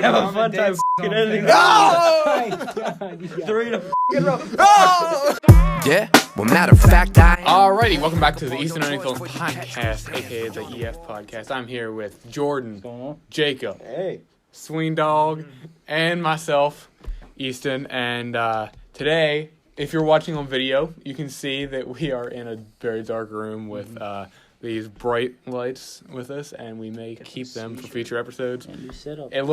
have a fun time f***ing editing. Oh! 3 to f***ing row. Oh! Yeah, well, matter of fact, Alrighty, welcome back to the Eastononi Film Podcast, aka the EF Podcast. I'm here with Jordan, Jacob, Hey. Swing Dog, and myself, Easton. And today, if you're watching on video, you can see that we are in a very dark room with these bright lights with us, and we may keep them for future episodes. It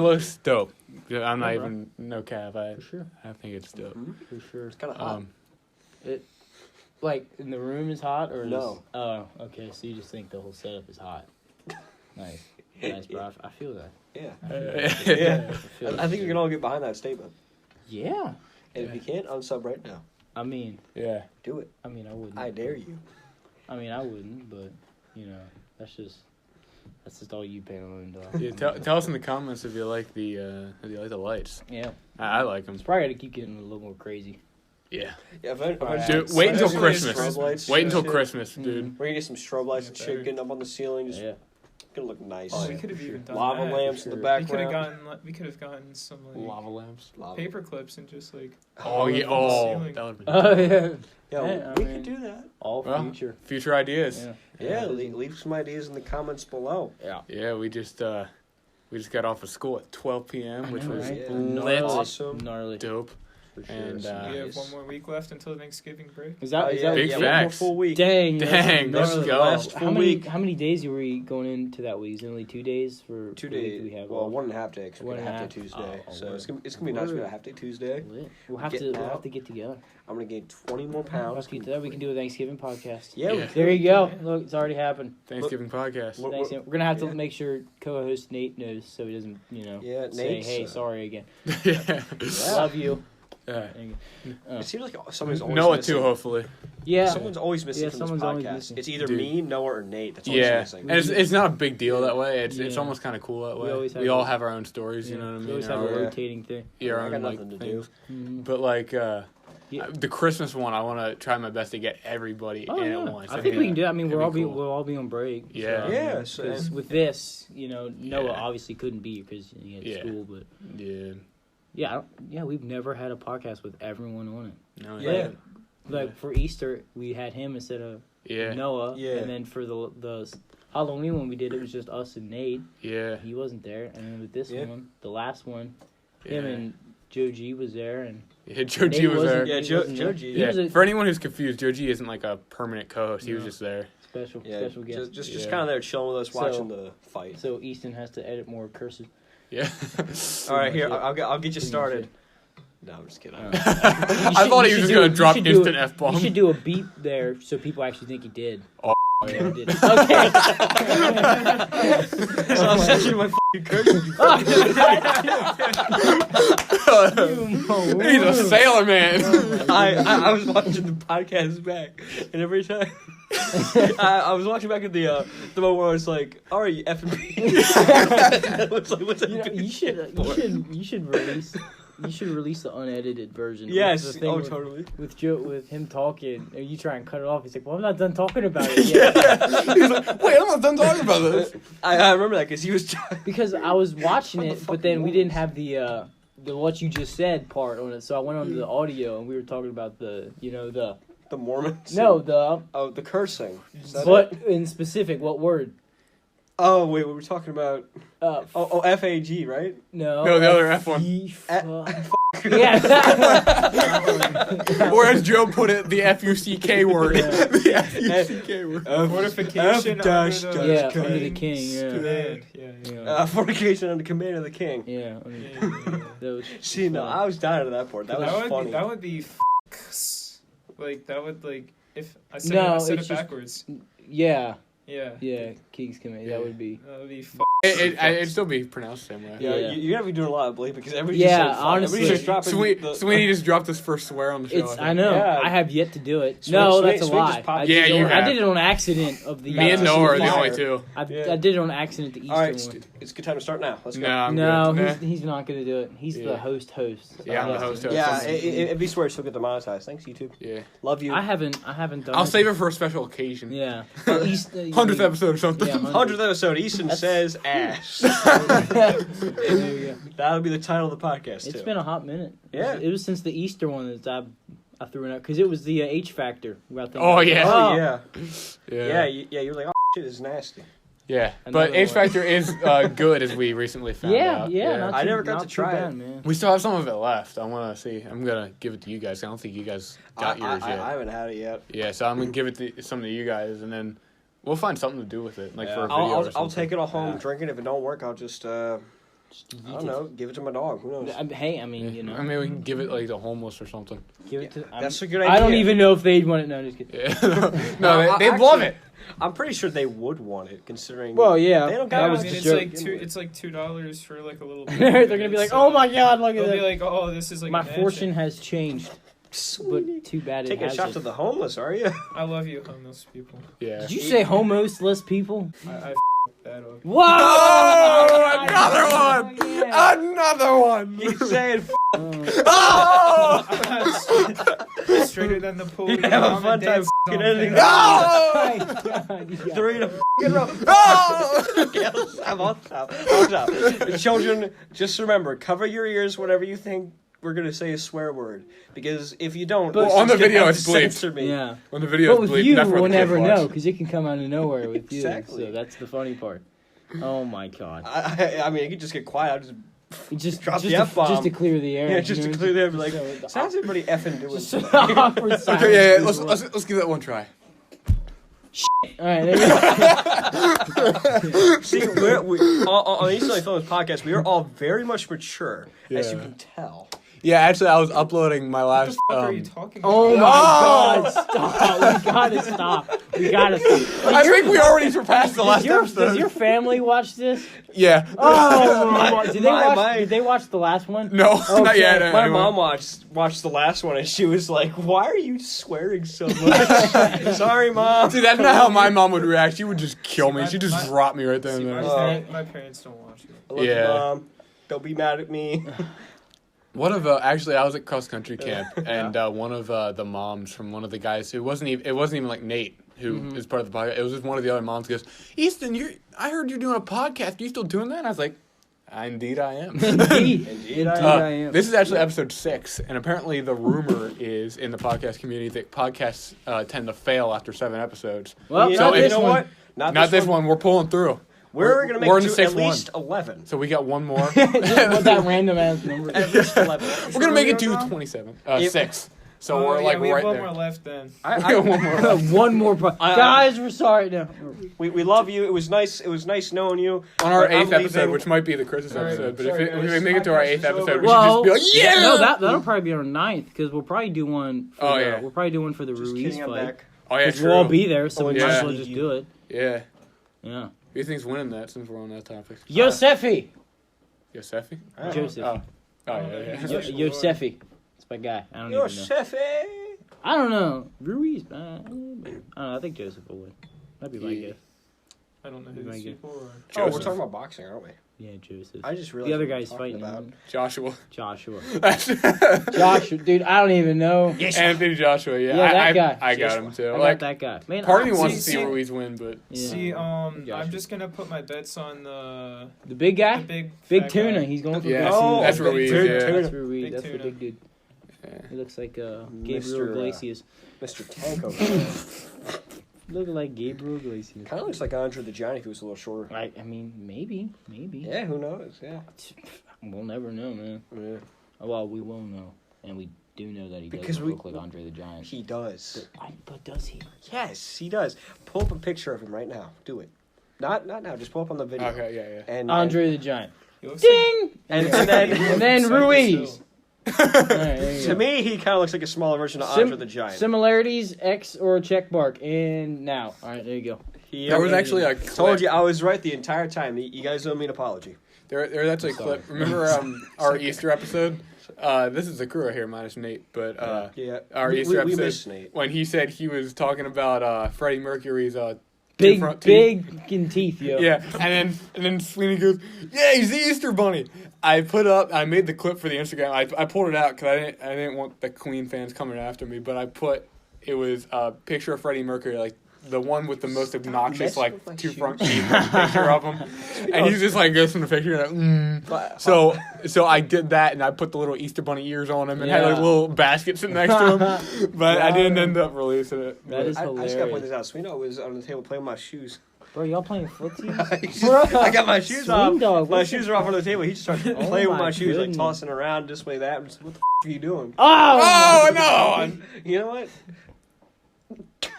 looks dope. I'm not even no cap. For sure. I think it's dope. For sure. It's kind of hot. In the room is hot or No. Oh, okay. So you just think the whole setup is hot? Nice, bro. I feel that. Yeah. Yeah. I think we can all get behind that statement. Yeah. And if you can't, unsub right now. I mean, Yeah. Do it. I wouldn't. I dare you. I wouldn't, but that's just all you pay on. Yeah, tell us in the comments if you like the lights. Yeah. I like them. It's probably got to keep getting a little more crazy. Yeah. Yeah, Dude, wait until Especially Christmas. strobe lights Wait until and shit. Christmas, dude. We're gonna get some strobe lights and shit getting up on the ceiling. Just gonna look nice. Oh, we could have even done lava that. lamps in the We background. could have gotten some like Lava lamps. paper clips and just like. Oh yeah. Oh, that would be Oh yeah. Yeah, we could do that. All Well, future. future ideas. Yeah, leave some ideas in the comments below. Yeah. Yeah, we just got off of school at 12 p.m., which was right? lit, Awesome. Gnarly. dope. For sure. And We have one more week left until the Thanksgiving break. Is that Big one more facts. full week. Dang. Dang, that's let's gnarly. go. Last full week. How many days were we going into that week? Is it only 2 days for 2 the week days. we have? Well, off? 1.5 day because we're gonna have to Tuesday. Oh, So word. it's gonna be nice. We got a half day Tuesday. Lit. We'll have Getting to out. get together. I'm gonna gain 20 more pounds. Let's get to that. We can do a Thanksgiving podcast. Yeah, Yeah. There you go. Look, it's already happened. Thanksgiving podcast. Look, Thanksgiving. We're gonna have to yeah. make sure co-host Nate knows so he doesn't, Yeah, say, Nate's, "Hey, sorry again." Yeah. Love you. Yeah. It seems like somebody's always Noah missing. too, hopefully. Yeah. Someone's always missing Yeah, from someone's this always podcast. missing. It's either Dude. me, Noah, or Nate. That's always Yeah, missing. and it's not a big deal that way. It's Yeah. almost kind of cool that We way. always have We all a- have our own stories, you Yeah. know what I We mean? always have a Our- rotating thing. our I own got like nothing to things. Mhm. But like Yeah. the Christmas one, I want to try my best to get everybody Oh, in yeah. at once. I think we can do that. I mean, It'd be cool. we'll all be on break. Yeah. So, Yeah, so- Because with this, Noah Yeah. obviously couldn't be because he had Yeah. school. But Yeah. we've never had a podcast with everyone on it. No. Yeah. Like for Easter, we had him instead of Yeah. Noah. Yeah. And then for the Halloween one we did, it was just us and Nate. Yeah. He wasn't there. And then with this Yeah. one, the last one, Yeah. him and Joe G was there. And Yeah, Joe G Nate was there. wasn't- Yeah, he Joe wasn't there. G. He was Yeah. a For anyone who's confused, Joe G isn't like a permanent co-host. He was No. just there. special Yeah, guest. just Yeah. kind of there chilling with us, So- watching the fight. So Easton has to edit more cursive. Yeah. All right, here much it. I'll get you Pretty started. much No, I'm just kidding. I thought he was just gonna drop instant You F-bomb. should do a beep there so people actually think he did. Oh, yeah, he did. Okay. So I'll send you my fucking curse. He's a sailor man. I was watching the podcast back, and every time I was watching back at the one where I was like, "All right, you F and B." What's that? You should release the unedited version. Yes. With the thing Oh, with, totally. with him talking, and you try and cut it off. He's like, "Well, I'm not done talking about it yet." He's like, wait, I'm not done talking about this. I remember that because he was. Because I was watching What it, the but fuck then we was? didn't have the what you just said part on it. So I went on to the audio, and we were talking about the The Mormons. The cursing. Is that but it? in specific, what word? Oh wait, we were talking about. FAG, right? No. No, the other F one. Yeah. Or as Joe put it, the F-U-C-K word. Yeah. The F-U-C-K word. Fortification dash under Yeah, the under the king. Yeah. command. Yeah. Fornication under command of the king. Yeah. That was See, no, I was dying to that part. That was funny. That would be like that would like if I said No, it, it's just- backwards. Yeah. Yeah. King's command. That would be. That would be It'd still be pronounced the same way. Yeah, Yeah. you're gonna be doing a lot of bleep because everybody's Yeah, just saying fuck. honestly. Everybody's just dropping Sweeney just dropped his first swear on the show. I know. Yeah. I have yet to do it. Sweet- No, Sweet- that's a Sweet lie. just popped- I Yeah, did it you on- I have. did it on accident of the. Me and That's Noah are the liar. only two. I Yeah. did it on accident the Eastern All right, one. it's a good time to start now. Let's go. No, I'm No, good. he's not gonna do it. He's Yeah. the host. Yeah, I'm the host. Yeah, if he swears, he'll get demonetized. Thanks, YouTube. Yeah. Love you. I haven't done. I'll it. save it for a special occasion. Yeah. 100th episode or something. Yeah, 100th episode. Easton That's- says ass. There you go. That'll be the title of the podcast, It's too. been a hot minute. Yeah. It was since the Easter one that I threw it out because it was the H factor. Oh, yeah. Oh, yeah. Yeah. You were like, oh, shit, this is nasty. Yeah, Another but H one. Factor is good, as we recently found out. Yeah. I never got not to too try bad, it. man. We still have some of it left. I want to see. I'm going to give it to you guys. I don't think you guys got yours yet. I haven't had it yet. Yeah, so I'm going to give it to some of you guys, and then we'll find something to do with it, like for a video or something. I'll take it all home, Yeah. drink it. If it don't work, I'll just, I don't know, give it to my dog. Who knows? Hey, I mean, you know, I mean, we can give it like the homeless or something. give it to. That's a good idea. I don't even know if they'd want it. No, just kidding. Yeah. No, they love it. I'm pretty sure they would want it, considering. Well, yeah, They don't that got was I mean, the it's joke. like it's like $2 for like a little. They're gonna be like, "Oh my god, look at They'll be that!" like, "Oh, this is like My a mansion." fortune has changed, Sweetie. but too bad it Taking a shot hasn't. to the homeless, are you? I love you, homeless people. Yeah. Did you say homeless people? I that up. Whoa! Oh, another one! Oh, yeah. Another one! Keep saying. Oh! Straighter than the pool. You have a fun time f***ing editing. Oh! My God, yeah. 3 in a f***ing row. Oh! Okay, I'll stop. Children, just remember, cover your ears whenever you think we're gonna say a swear word, because if you don't, But- this on the is gonna video, have it's to bleeped. censor me. Yeah. When the video But with bleeped, you, that's what we'll the kids never watch. know because it can come out of nowhere with you. Exactly. So that's the funny part. Oh my God! I mean, you can just get quiet. I'll just drop the to, F-bomb. just to clear the air. yeah, just you to know, clear them. Like, so- sounds everybody effing doing. Just awkward silence. Okay, yeah, let's give that one try. All right, there you go. See, on the Eastononi Films podcast, we are all very much mature, as you Yeah. can tell. Yeah, actually, I was uploading my What the last. fuck are you talking about? Oh my Oh! God! Stop! We gotta stop. We gotta stop. I think we already surpassed the last Does episode. your family watch this? Yeah. Oh, did they watch? my- Did they watch the last one? No, not Okay. yet. My anymore. mom watched the last one, and she was like, "Why are you swearing so much?" Sorry, mom. See, that's not how my mom would react. She would just kill me. See, She'd just my- drop me right there See, and my, there. my parents don't watch it. I love you, Yeah. mom. Don't be mad at me. One of actually, I was at cross country camp, and one of the moms from one of the guys who wasn't even like Nate, who is part of the podcast. It was just one of the other moms goes, Easton, I heard you're doing a podcast. Are you still doing that? And I was like, indeed I am. Indeed I am. This is actually episode 6, and apparently the rumor is in the podcast community that podcasts tend to fail after 7 episodes. Well, you so know, not it's- this you know one. what? Not this one. We're pulling through. We're gonna make we're it in the to at sixth one. least 11. So we got one more. Just want that random ass number. At least 11. We're gonna make it to Where are we on? 27. Yep. 6. So Oh, we're yeah, like we right have one there. more left then. We got one more. left. One more, guys. We're sorry. No. We love you. It was nice. It was nice knowing you. On our But I'm 8th episode, leaving. which might be the Christmas Sorry, episode, but sorry, if we guys. make it to our Podcast 8th is episode, over. we should just be like, Yeah, yeah! no, that'll probably be our 9th because we'll probably do one. For Oh, the, yeah. we'll probably do one for the Just Ruiz kidding, I'm fight. back. Oh, yeah, Because true. we'll all be there, so Oh, we might as yeah. well just do it. Yeah. Yeah. Who do you think's winning that since we're on that topic? Yosefi. Yosefi? Joseph. Oh. Oh, yeah. Yosefi. It's my guy. I don't even know. Yosefi. I don't know. Ruiz. I don't know. I think Joseph will win. That'd be my Yeah. guess. I don't know who Very these good. people are. Oh, we're Joseph. talking about boxing, aren't we? Yeah, Joseph. I just realized The other what we're guy's talking fighting. about. Joshua. Joshua. Anthony Joshua. Dude, I don't even know. Joshua, yeah. Yeah, that guy. I got him too. I Like, got that guy. Man, part of me I- wants to see- see Ruiz win, but Yeah. See, Joshua. I'm just gonna put my bets on the The big guy? big Big fat tuna. guy. He's going for yeah, big Oh, tuna. that's big Ruiz. tuna. Yeah. That's Ruiz. Big That's the tuna. big dude. Yeah. He looks like Gabriel Mr. Iglesias. Mr. Tanko. Look like Gabriel Iglesias. Kind of looks like Andre the Giant if he was a little shorter. I mean, maybe. Yeah, who knows? Yeah. We'll never know, man. Yeah. Well, we will know, and we do know that he Because doesn't we- look like Andre the Giant. He does. But does he? Yes, he does. Pull up a picture of him right now. Do it. Not now. Just pull up on the video. Okay, yeah, yeah. And Andre the Giant. He looks Ding! And then And then Cypress Ruiz. Hill. All right, there you to go. me, he kind of looks like a smaller version of Andre the Giant. Similarities, X or a check mark, and now. All right, there you go. There was actually a clip. Told you I was right the entire time. You guys owe me an apology. There was actually a clip. Remember our Easter episode? This is the crew right here, minus Nate. But Yeah. our we, Easter we episode, miss Nate. when he said he was talking about Freddie Mercury's Big, front teeth. big teeth, yo. Yeah, and then Sweeney goes, "Yeah, he's the Easter Bunny." I made the clip for the Instagram. I pulled it out because I didn't want the Queen fans coming after me. But it was a picture of Freddie Mercury like the one with the most obnoxious messing with my like two shoes. front teeth picture of him, and he's just like this in the picture. Like, So I did that, and I put the little Easter bunny ears on him, and had like Yeah. a little basket sitting next to him. But I didn't end up releasing it. That is I just gotta point hilarious. this out. Sweeney was on the table playing with my shoes. Bro, y'all playing footsie? I got my shoes Swing off. dog, My what's shoes are off on the table. He just started Oh playing with my my shoes, like goodness. tossing around this way, that. I'm just, what the are you doing? Oh! Oh no! You know what?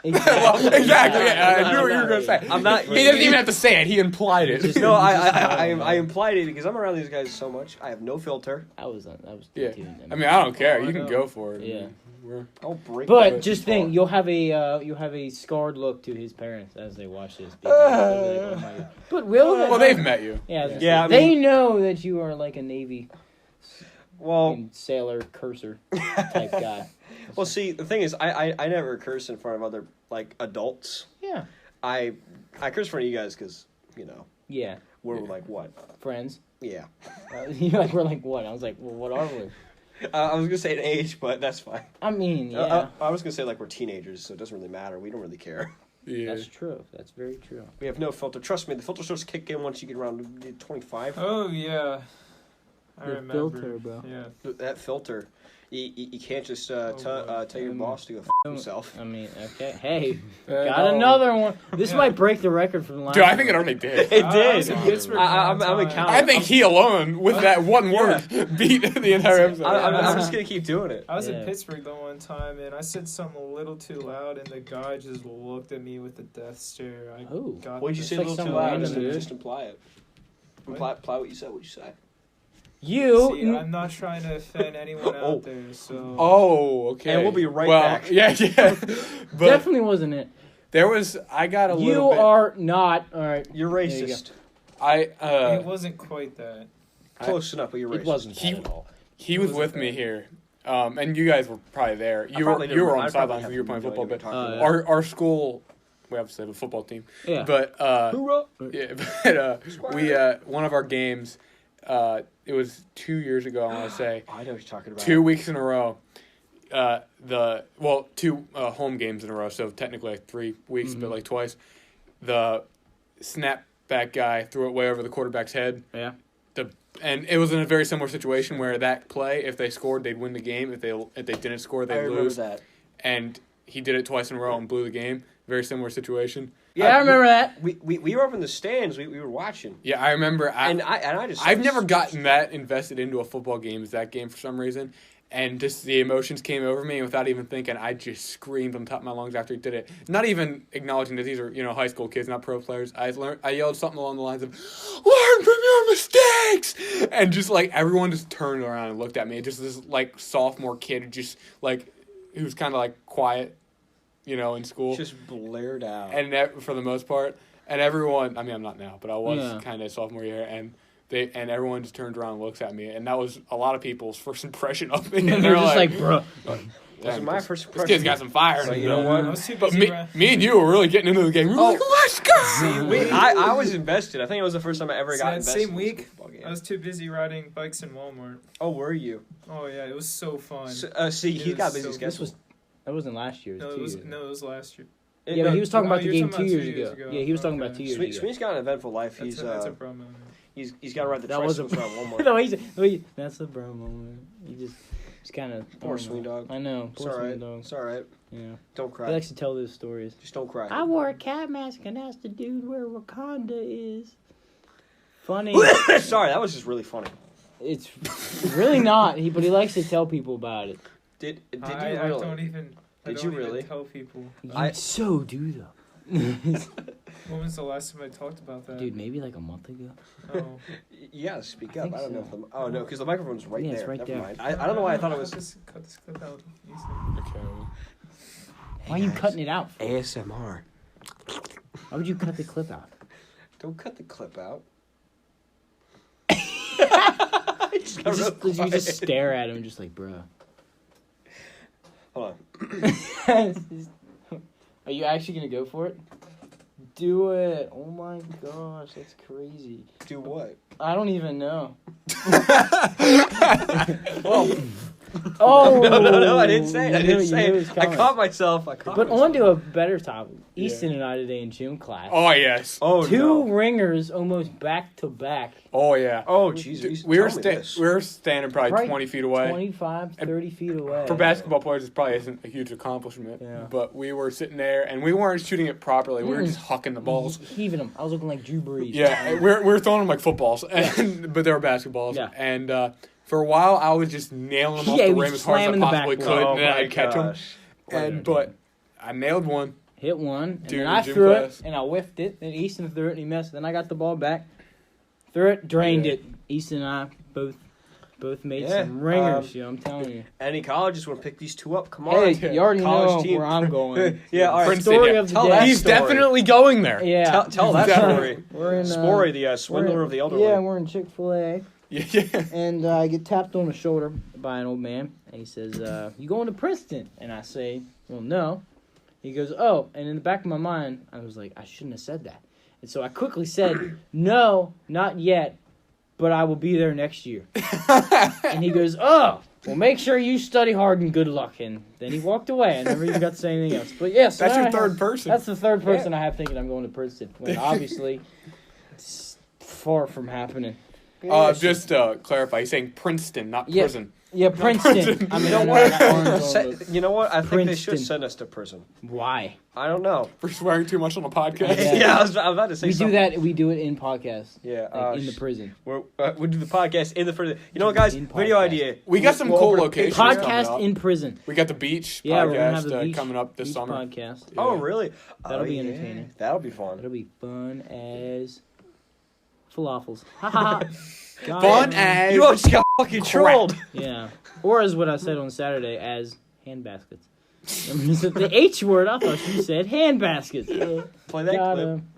Well, exactly. Yeah, I knew what you were gonna say. I'm not. He doesn't even have to say it. He implied it. No, I implied it because I'm around these guys so much. I have no filter. I was Yeah. too. I mean, I don't care. You can go for it. Yeah. I'll break. But my just fall. think, you'll have a scarred look to his parents as they watch this. Because they'll be like, oh my God. But Well, they've met you. yeah, I they mean- know that you are like a Navy Well, sailor cursor type guy. well, see, the thing is, I never curse in front of other like adults. Yeah, I curse in front of you guys because yeah, we're like what? friends. Yeah. You're like, we're like what? I was like, well, what are we? I was gonna say an age, but that's fine. I mean, yeah, I was gonna say like we're teenagers, so it doesn't really matter. We don't really care. Yeah. that's true. That's very true. We have no filter. Trust me, the filter starts to kick in once you get around to 25. Oh yeah, I The remember. filter, bro. Yeah. That filter, you can't just tell your boss to go himself. I mean, okay, hey, Uh, got another one. This Yeah. might break the record from last. Dude, I think it already did. It I was did. in Pittsburgh I'm one time. accounting. I think he alone, with that one word, beat the entire episode. I'm just gonna keep doing it. I was Yeah. in Pittsburgh the one time, and I said something a little too loud, and the guy just looked at me with a death stare. I Oh. got What did you the- say like a little some too loud? random dude. Just imply it. Imply what you said. What you say? You. See, I'm not trying to offend anyone Oh. out there, so. Oh, okay. And we'll be right well, back. Yeah. But Definitely wasn't it. there was, I got a You little bit. are not. All right. You're There you go. racist. It wasn't quite that. Close enough, but you're racist. It wasn't that He- at all. He was with me here, and you guys were probably there. You were on the sidelines when you were playing football. But Yeah. our school, we obviously have a football team. Yeah. But Hoorah! yeah, but we one of our games, it was 2 years ago. I want to say I know what you're talking about. 2 weeks in a row. Two home games in a row. So technically like 3 weeks, but like twice. The snapback guy threw it way over the quarterback's head. Yeah. And it was in a very similar situation where that play, if they scored, they'd win the game. If they didn't score, I they'd remember lose. that. And he did it twice in a row and blew the game. Very similar situation. Yeah, I remember that. We were up in the stands. We were watching, Yeah, I remember. and I just I've never gotten that invested into a football game as that game for some reason. And just the emotions came over me, and without even thinking, I just screamed on top of my lungs after he did it. Not even acknowledging that these are high school kids, not pro players. I yelled something along the lines of, "Learn from your mistakes!" And just like everyone just turned around and looked at me. Just this like sophomore kid, who just like who's kind of like quiet, in school, just blared out. and for the most part, and everyone. I mean, I'm not now, but I was Yeah. kind of sophomore year, and everyone just turns around and looks at me, and that was a lot of people's first impression of me. And They're they're just like, bro. Wasn't my first This impression. kid's got some fire. So in you him. know what? I was too But busy. me and you were really getting into the game. We were like, let's go! I was invested. I think it was the first time I ever got That invested. same in a week, football game. I was too busy riding bikes in Walmart. Oh, were you? Oh yeah, it was so fun. See, It he got was busy so- schedule. That wasn't last year. It was 2 years ago. it was last year. Yeah, but he was talking about the you're game talking 2 about years ago. Yeah, he was talking about 2 years ago. Sweeney's got an eventful life. That's a promo. He's got to ride the That was a tricycles around Walmart. no, that's a bro moment. He just kind of Poor Sweeney dog. I know. It's Poor all Sweeney right. dog. It's all right. Yeah. Don't He cry. likes to tell those stories. Just don't cry. I wore a cat mask and asked the dude where Wakanda is. Funny. Sorry, that was just really funny. It's really not. But he likes to tell people about it. Did you I really? don't even. I Did don't you even really? tell people. I- so do though. When was the last time I talked about that? Dude, maybe like a month ago. Oh. Yeah, speak I up. think I don't know so. if oh no, because the microphone's right Yeah, there. it's right Never there. mind. I don't know why I thought it was Cut this clip out. Easy. Okay. Why are you cutting it out? ASMR. Why would you cut the clip out? Don't cut the clip out. You just stare at him, just like, bro. Hold on. Are you actually gonna go for it? Do it! Oh my gosh, that's crazy. Do what? I don't even know. Well, Oh No, I didn't say it. I didn't You say knew it. was I coming. caught myself. But on to a better topic. Easton and I today in gym class. Oh yes. Oh, Two no. ringers almost back to back. Oh yeah. Oh, Jesus. We were standing probably 20 feet away. 25, 30 feet away. For basketball players, it probably isn't a huge accomplishment. Yeah. But we were sitting there, and we weren't shooting it properly. We were just hucking the balls. Heaving them. I was looking like Drew Brees. Yeah, we were throwing them like footballs, but they were basketballs. Yeah. And for a while, I was just nailing them off the rim as hard as I possibly could, and then I'd catch them. But I nailed one. Hit one, and Dude, then I gym threw class. it, and I whiffed it. Then Easton threw it, and he missed. Then I got the ball back, threw it, drained it. Easton and I both made some ringers. I'm telling you. Any colleges want to pick these two up? Come on. Hey, you already College know team. where I'm going. Yeah, all right. Princeton, Story yeah. of the Tell day. that He's story. definitely going there. Yeah. Tell that story. We're in Spory, the swindler of the elderly. Yeah, we're in Chick-fil-A, Yeah. and I get tapped on the shoulder by an old man, and he says, "You going to Princeton?" And I say, "Well, no." He goes, "Oh," and in the back of my mind, I was like, I shouldn't have said that. And so I quickly said, "No, not yet, but I will be there next year." And he goes, "Oh, well, make sure you study hard and good luck." And then he walked away. I never even got to say anything else. But yes, That's your third person. That's the third person I have thinking I'm going to Princeton. When obviously, it's far from happening. Just to clarify, he's saying Princeton, not Yeah. prison. Yeah, Princeton. I mean, You know I know what? I got orange on the- You know what? I think they should Princeton. send us to prison. Why? I don't know. For swearing too much on the podcast. Yeah. I was about to say We something. do that. We do it in podcasts. Yeah, Like in the prison. we do the podcast in the prison. You know what, guys? In Video podcast. idea. We got some We'll cool over to locations Patreon. coming Podcast up. in prison. We got the beach Yeah, we're gonna have podcast the beach, coming up this beach summer. podcast. Oh, Yeah. really? That'll Oh, be yeah. entertaining. That'll be fun. It'll be fun as falafels. Ha ha. ha. Fun as You all just got fucking crap. trolled. Yeah. Or as what I said on Saturday, as hand baskets. The H word, I thought you said hand baskets. Play that Got clip. him.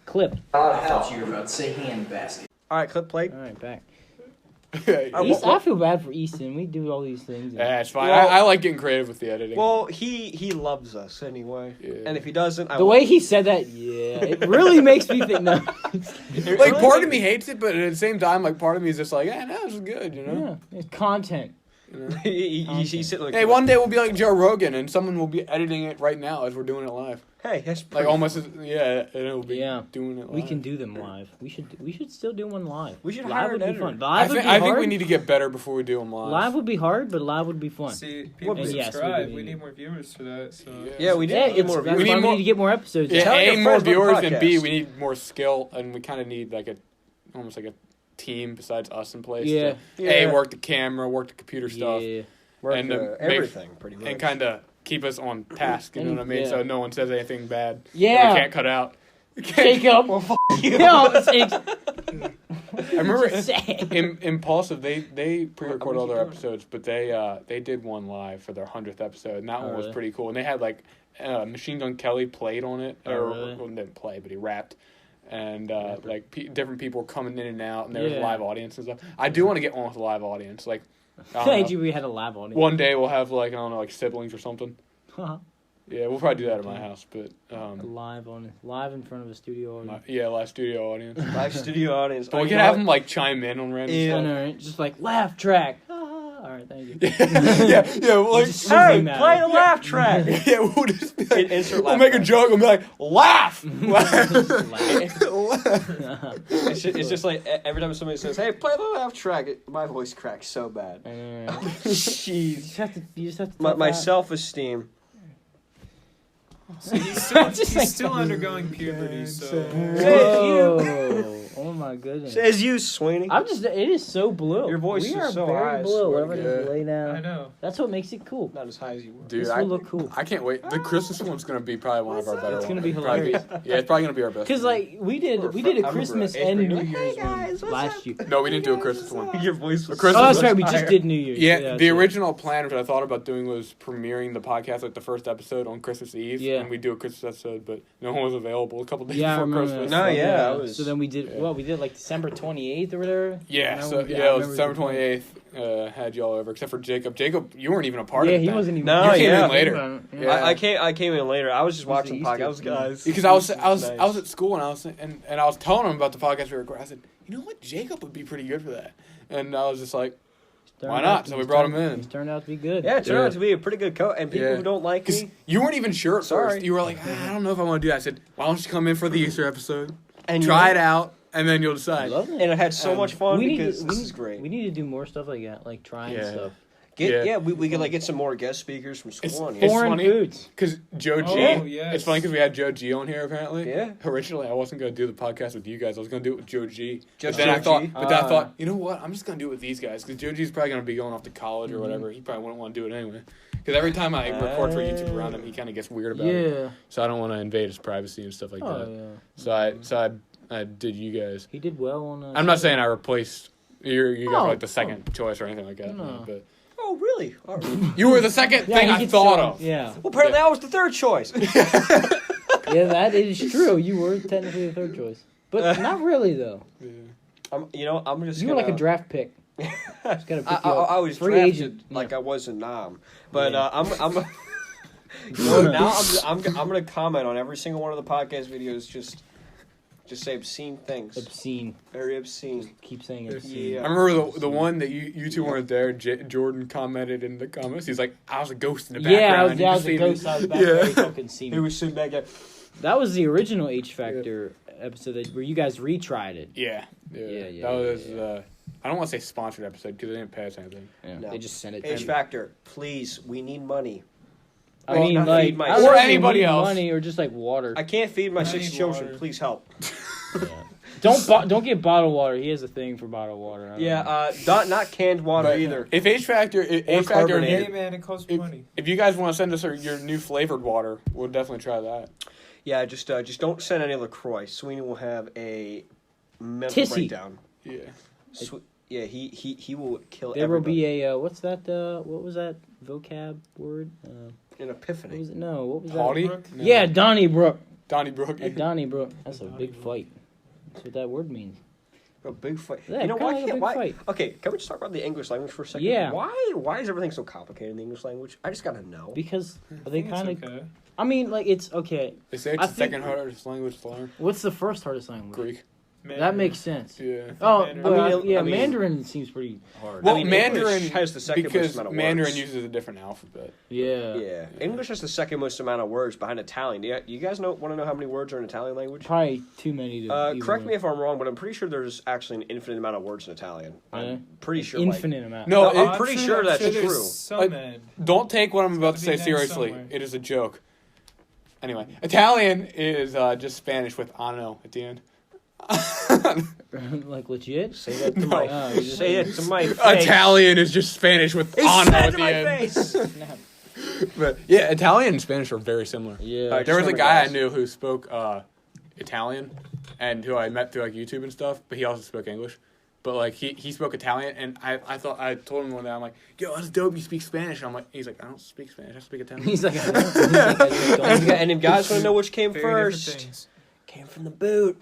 Clip. I thought you were about to say hand basket. All right, clip played. All right, back. Yeah, I feel bad for Easton. We do all these things. it's fine. Well- I like getting creative with the editing. Well, he loves us anyway, Yeah. and if he doesn't, I The way he said that, yeah, it really makes me think. No, like, part of me hates it, but at the same time, like, part of me is just like, no, this is good, you know? yeah, it's content. You know? he's sitting like, Hey, one day we'll be like Joe Rogan, and someone will be editing it right now as we're doing it live. Hey, that's Like, pretty almost, and it'll be Yeah. doing it live. We can do them live. We should still do one live. We should live hire would an be editor. fun. Live would be I think hard. we need to get better before we do them live. Live would be hard, but live would be fun. See, people And yes, subscribe. we We do. need more viewers for that. So Yeah, we Yeah, did get it's, more that's views. We why need we more- need to get more episodes. Yeah, Tell your A, more friends about the viewers, and B, podcast. we need more skill, and we kind of need like almost like a team besides us in place. Yeah. To, Yeah. A, work the camera, work the computer stuff, Yeah. Work and, for make- everything pretty much. and kind of keep us on task. You know And- what I mean? yeah. So no one says anything bad. that Yeah. we can't cut out. Jacob. you. No, it's I remember sad. Impulsive. They pre-record all their episodes, but they did one live for their 100th episode, and that one was really? pretty cool. And they had like Machine Gun Kelly played on it, Oh, or really? well, didn't play, but he rapped. And like different people were coming in and out, and there was a Yeah. live audience and stuff. I do want to get one with a live audience. Like, I don't Glad know. you we had a live audience. One day we'll have like, I don't know, like siblings or something. Huh. Yeah, we'll probably do that at my house, but live in front of a studio audience. yeah, live studio audience. Live studio audience. But we can have them like chime in on random Yeah. I stuff. know, right? Just like laugh track. All right, thank you. yeah, we'll like, Just Hey, zoom out. play the laugh track. yeah, we'll just be like, Insert we'll laugh make a track. joke and be like, laugh! It's just like every time somebody says, "Hey, play the laugh track," my voice cracks so bad. I know, right? Jeez. You just have to. My tough out. self-esteem. So he's still, Just like- he's still undergoing puberty. So Whoa. Oh my goodness. Says you, Sweeney. I'm just. It is so blue. Your voice we is are so very high, I blue. swear to Everything's God. way I down. know. That's what makes it cool. Not as high as you were. Dude, This will look cool. I can't wait. The Christmas one's gonna be probably one of our better ones. It's gonna be Probably hilarious. Yeah, it's probably gonna be our best. Cause one. like we did a I remember Christmas eighth and grade, New like, Year's "Hey, guys, one what's last year. No, we didn't do a Christmas one. Your voice was. Christmas Oh, that's was right. We just higher. did New Year's. Yeah, that's the right. original plan, which I thought about doing, was premiering the podcast, like the first episode on Christmas Eve. Yeah. And we do a Christmas episode, but no one was available a couple days Yeah, I before remember Christmas. that. No, yeah, I was- So then we did. Yeah. Well, we did like December 28th or whatever. Yeah, No, so I it was remember December the point. 28th. Had y'all over, except for Jacob. Jacob, you weren't even a part Yeah, of it. he then. wasn't even. No, You came yeah. in later. Yeah. I came in later. I was just It was watching the Easter podcasts, thing. guys. Because I was Nice. at school and I was telling him about the podcast we recorded. I said, you know what, Jacob would be pretty good for that. And I was just like, Why not? So we brought him in. He's turned out to be good. Yeah, it turned out to be a pretty good coach. And people who don't like Because me, you weren't even sure at Sorry. first. You were like, I don't know if I want to do that. I said, why don't you come in for the Easter episode? and Try it out, and then you'll decide. Love it. And I had so much fun because this we is great. We need to do more stuff like that, like trying stuff. We could like get some more guest speakers from school on here. Foreign foods. Because Joe G. yes. It's funny because we had Joe G on here apparently. Yeah. Originally, I wasn't going to do the podcast with you guys. I was going to do it with Joe G. Just But then Joe G? I thought, you know what? I'm just going to do it with these guys because Joe G's probably going to be going off to college or whatever. He probably wouldn't want to do it anyway. Because every time I record for YouTube around him, he kind of gets weird about it. So I don't want to invade his privacy and stuff like that. So I did you guys. He did well on. I'm not saying I replaced you guys were like the second choice or anything like that. No. But Oh, really? All right. you were the second thing I thought of. Yeah. Well, apparently I was the third choice. Yeah, that is true. You were technically the third choice, but not really though. Yeah. I'm just. You were like a draft pick. Just gotta pick you up. I was Free drafted agent. like I was in Nam, but Yeah. I'm now I'm gonna comment on every single one of the podcast videos. Just say obscene things. Obscene. Very obscene. Keep saying obscene. Yeah. I remember the one that you two weren't there. Jordan commented in the comments. He's like, "I was a ghost in the background." Yeah, I was a ghost. I was back there. You fucking see He me. was sitting back there. That was the original H Factor episode where you guys retried it. Yeah. Yeah, That was. I don't want to say sponsored episode because they didn't pass anything. Yeah, No. they just sent it. H Factor, please, we need money. I mean, not like feed my- I don't Or know if you anybody need else. money or just like water. I can't feed my I 6 need children. water. Please help. Don't get bottled water. He has a thing for bottled water. I don't know. Not canned water either. If H Factor, carbonated. Hey man, it costs money. if you guys want to send us your new flavored water, we'll definitely try that. Yeah, just don't send any LaCroix. Sweeney will have a mental Tissy. breakdown. Yeah. Yeah, he will kill There will everybody. be a what's that? What was that vocab word? An What epiphany. was it? No, what was Haughty? that? No. Yeah, Donnybrook. Donnybrook. At Donnybrook. That's a big fight. That's what that word means. A big fight. Yeah, you know kinda why like a can't big why? fight. Okay, can we just talk about the English language for a second? Yeah. Why is everything so complicated in the English language? I just gotta know. Because I they think it's kind of. okay. I mean, like it's okay. They say it's I the think- second hardest language to learn. What's the first hardest language? Greek. That makes sense. Yeah. Oh, Mandarin. well, I mean- Mandarin seems pretty hard. Well, English Mandarin has the second most because amount of Mandarin words. uses a different alphabet. Yeah. Yeah, English has the second most amount of words behind Italian. Do you guys want to know how many words are in Italian language? Probably too many to. even Correct me know. if I'm wrong, but I'm pretty sure there's actually an infinite amount of words in Italian. Yeah. I'm pretty sure. Infinite amount. No, I'm pretty sure that's there's true. Some end. Don't take what I'm about to say It's gotta be done seriously. somewhere. It is a joke. Anyway, Italian is just Spanish with ano at the end. Like legit. Say that to No. my. Oh, you just- say it to my face. Italian is just Spanish with He ano said it at to the my end. face. Snap. But yeah, Italian and Spanish are very similar. Yeah. Alright, There was a Just guy I remember, knew who spoke Italian, and who I met through like YouTube and stuff. But he also spoke English. But like he spoke Italian, and I thought I told him one day, I'm like, yo, that's dope. You speak Spanish. I'm like, he's like, I don't speak Spanish. I speak Italian. He's like, I don't. He's like, I just don't. And if guys want to know which came Very different first, things. came from the boot.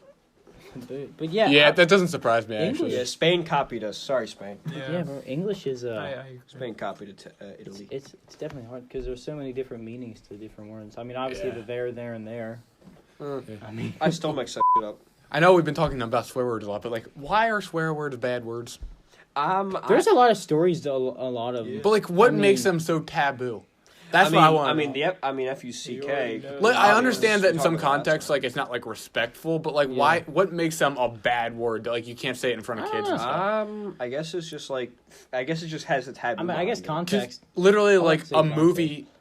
But yeah. Yeah, that doesn't surprise me English. actually. Yeah, Spain copied us. Sorry, Spain. Yeah, bro. English is Spain copied Italy. it's definitely hard because there's so many different meanings to different words. I mean, obviously Yeah. the there, and there. I mean, I still mix that shit up. I know we've been talking about swear words a lot, but like, why are swear words bad words? there's a lot of stories. A lot of. But like, what I makes mean- them so taboo? That's what I want. F-U-C-K. Like, I obvious. understand that in some Talking about contexts, like it's not like respectful, but like, why? What makes them a bad word? That, like, you can't say it in front of kids and stuff. I guess it's just like, I guess it just has a taboo. I mean, I guess behind it. context. Literally, would like say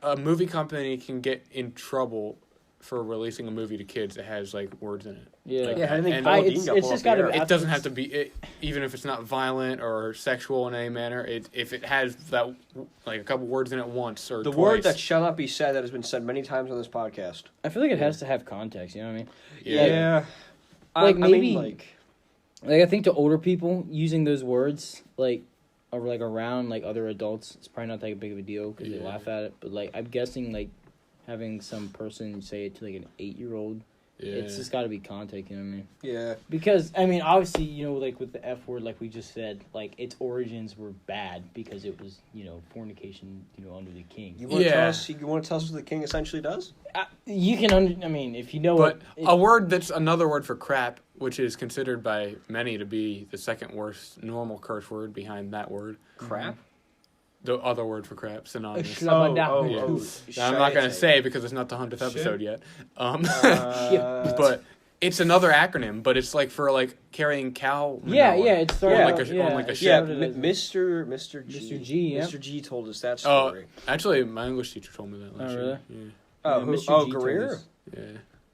a movie company can get in trouble for releasing a movie to kids that has like words in it. Yeah. Like, Yeah, I think and Paul it's Dean got it's pulled just off the got to. air. it doesn't have to be even if it's not violent or sexual in any manner. If it has that like a couple words in it once or The twice. word that shall not be said that has been said many times on this podcast. I feel like it has to have context. You know what I mean? yeah. Like, I maybe- mean, like, Like I think to older people using those words like or like around like other adults, it's probably not that big of a deal because they Yeah. laugh at it. But like I'm guessing like having some person say it to like an 8-year-old Yeah. It's just got to be context, you know what I mean? Yeah. Because, I mean, obviously, you know, like with the F word, like we just said, like its origins were bad because it was, you know, fornication, you know, under the king. You want to Yeah. tell us? You want to tell us what the king essentially does? You can, I mean, if you know But what. a word that's another word for crap, which is considered by many to be the second worst normal curse word behind that word. Crap. The other word for crap, synonymous. Yeah. Now, I'm not going to say because it's not the 100th episode yet. But it's another acronym, but it's like for like carrying cow manure. Yeah, it started on Yeah. like a, yeah, on like a it ship. started as- Mr. G. Mr. G, yeah. Mr. G told us that Oh, story. actually, my English teacher told me that last really? year. Yeah. Oh, Yeah, who, Mr. oh, G told Greer? us. Yeah.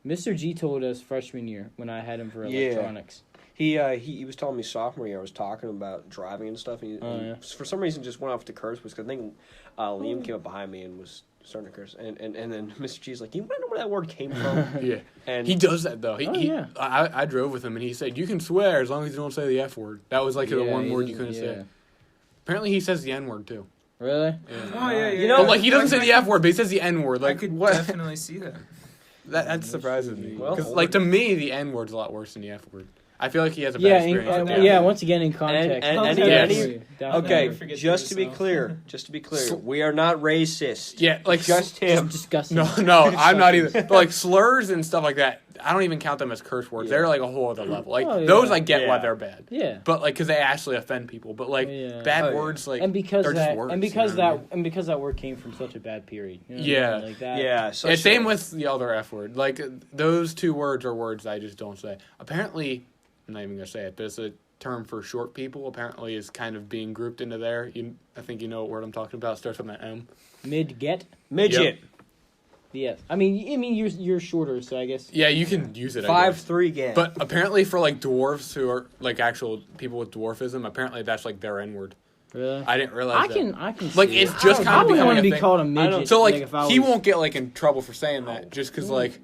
Mr. G told us freshman year when I had him for Yeah. electronics. He was telling me sophomore year I was talking about driving and stuff, and, and for some reason just went off to curse because I think Liam came up behind me and was starting to curse, and then Mr. G's like, "You want to know where that word came from?" Yeah. And He does that though. Yeah. I drove with him and he said you can swear as long as you don't say the F word. That was like the Yeah, one he word you doesn't- couldn't yeah. say. Apparently he says the N word too. Really? Yeah. Oh yeah, yeah. You know, But like he doesn't say the F word, but he says the N word. I Like could what? definitely see that. That surprises me. Well, Because like to me the N word's a lot worse than the F word. I feel like he has a bad Yeah, experience with the F yeah. word. Once again, in context. and any- Definitely, definitely. okay, Never forget just to be yourself. clear, we are not racist. Yeah, like Just him. It's disgusting. No, I'm not either. But like slurs and stuff like that, I don't even count them as curse words. Yeah. They're like a whole other level. Like Oh, yeah. those, I get why Yeah. they're bad. Yeah. But like, because they actually offend people. But like Yeah. bad Oh, yeah. words, like And because they're that, just words. and because you know what I mean? and because that word came from such a bad period. You know what I Yeah. mean? Like that. Yeah, Yeah, same with the other F word. Like those two words are words I just don't say. Apparently, I'm not even gonna say it. There's a term for short people. Apparently, is kind of being grouped into there. I think you know what word I'm talking about. It starts with an M. Mid get. midget. Yep. Yes. I mean, you're shorter, so I guess. Yeah, you can use it. I guess. 5'3" gang. But apparently, for like dwarves who are like actual people with dwarfism, apparently that's like their N word. Really. I didn't realize. I can. Like see it's it. just I kind of wouldn't becoming want a to be thing. called a midget. So like if I he was- won't get like in trouble for saying that just because like.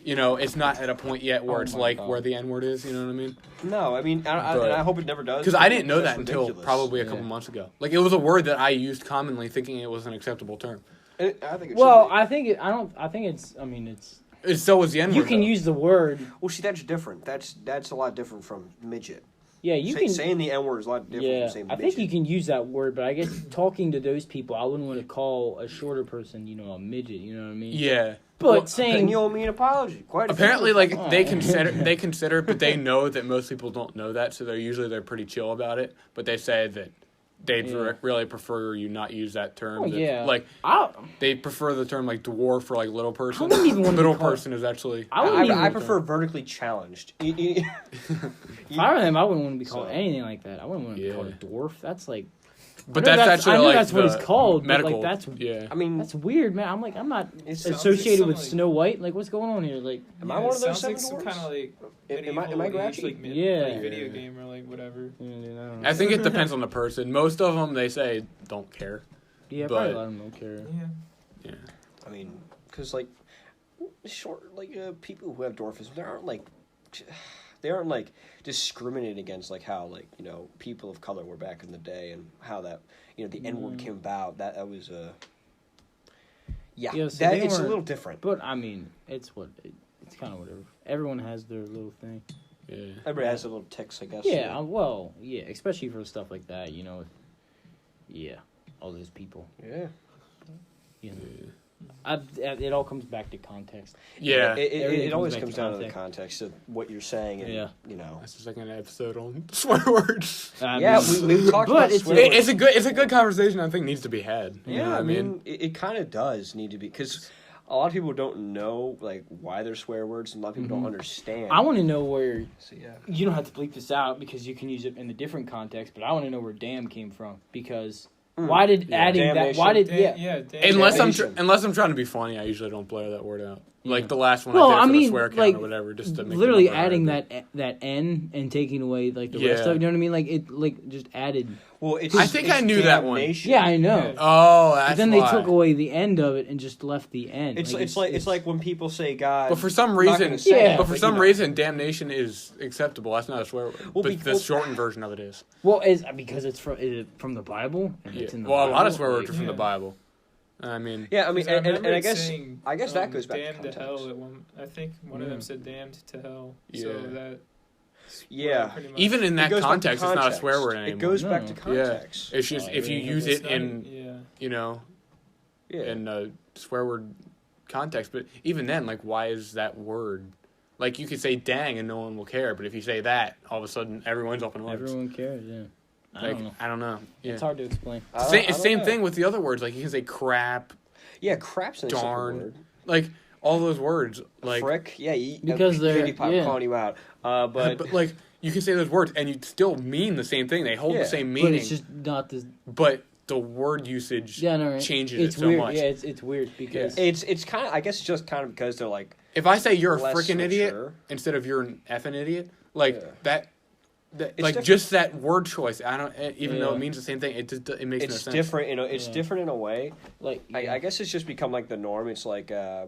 You know, it's not at a point yet where Oh it's my like God. where the N word is. You know what I mean? no, I mean, and I hope it never does. Because I didn't know That's that until ridiculous. probably a couple months ago. Like it was a word that I used commonly, thinking it was an acceptable term. I think it Well, should be. I think it. I don't. I think it's. I mean, it's. So was the N word. You can use the word. Well, see, that's different. That's a lot different from midget. Yeah, you can. Saying the N word is a lot different Yeah, from saying I midget. think you can use that word, but I guess talking to those people, I wouldn't want to call a shorter person, you know, a midget. You know what I mean? Yeah. But Well, And saying you owe me an apology. Quite apparently, frankly. like they consider, it, but they know that most people don't know that, so they're pretty chill about it. But they say that they'd Yeah. really prefer you not use that term. Oh, that- yeah. Like I they prefer the term like dwarf for like little person. wouldn't even wanna be Little called- person is actually. I wouldn't even. I prefer vertically challenged. If I were him, I wouldn't want to be called So- anything like that. I wouldn't want to be called a Yeah. dwarf. That's like. But I know that's actually I know like that's what the it's called. medical. But like yeah. I mean, that's weird, man. I'm not It sounds associated like with some, like- Snow White. Like, what's going on here? Like, am I one of those sounds seven like some dwarfs? kind of like Am I medieval age, grouchy? like, Yeah. like video game or like whatever. I think it depends on the person. Most of them, they say, don't care. yeah, But- probably a lot of them don't care. Yeah. Yeah. I mean, because like short, like people who have dwarfism, they aren't like discriminated against, like how like people of color were back in the day, and how that the N word came about. That was Yeah, so that they it's a weren't- little different. But I mean, it's kind of whatever. Everyone has their little thing. Yeah. Everybody has their little ticks, I guess. Yeah, well, yeah, especially for stuff like that, you know. Yeah, all those people. Yeah. You know. It all comes back to context. Yeah. Everything It always back to comes down to the context. context of what you're saying, and Yeah. That's the second episode on swear words. Yeah, we've talked but about it's swear words. It's a good conversation. I think needs to be had. You know Yeah, what I mean, it kind of does need to be, because a lot of people don't know like why they're swear words, and a lot of people don't understand. I want to know where So yeah, you don't have to bleep this out because you can use it in a different context. But I want to know where "damn" came from because why did adding that? Why did Unless Damnation. unless I'm trying to be funny, I usually don't blur that word out. Like the last one Well, I did I for mean, the swear count like, or whatever, just to make the literally number adding higher. that N and taking away like the rest Yeah. of it. You know what I mean? Like it like just added. well, it's I think I knew that one. damnation. Yeah, I know. Yeah. Oh, that's But then why. they took away the end of it and just left the end. It's like when people say God. But for some I'm not reason, gonna say Yeah. it, but for you some know. reason, damnation is acceptable. That's not a swear word. Well, But the shortened version of it is. well, is because it's from the Bible. And Yeah. it's in the Well, a lot of Bible, swear words like- are from the Yeah. Bible. I mean, Yeah, I mean, 'Cause and I remember guess saying, that goes back to damned context. to hell. At one, I think one of them said damned to hell. So Yeah. that. Yeah. pretty much- even in It that goes back to context, it's not a context. swear word anymore. It goes back to No. context. It's just if you use It's it not- in, yeah. you know, Yeah. in a swear word context. But even then, like, why is that word? Like, you could say "dang" and no one will care, but if you say that, all of a sudden everyone's up in arms. Everyone cares. Yeah. I don't know. Yeah. It's hard to explain. I don't Same know. thing with the other words. Like, you can say crap, Yeah, crap's an acceptable darn, word. like all those words. Like, Frick, yeah, Because they're- PewDiePie yeah. calling you out. But but like you can say those words and you still mean the same thing. They hold Yeah, the same But meaning, it's just not this. but the word usage Yeah, no, right? changes It's it so weird. much. Yeah, it's weird because it's kind of, I guess, it's just kind of because they're like If I say you're a less freaking idiot mature. instead of you're an effing idiot, like Yeah. that It's like different. just that word choice. I don't even though Yeah. it means the same thing. It just it makes no It's sense. different, you know. It's Yeah. different in a way. like I guess it's just become like the norm. It's like I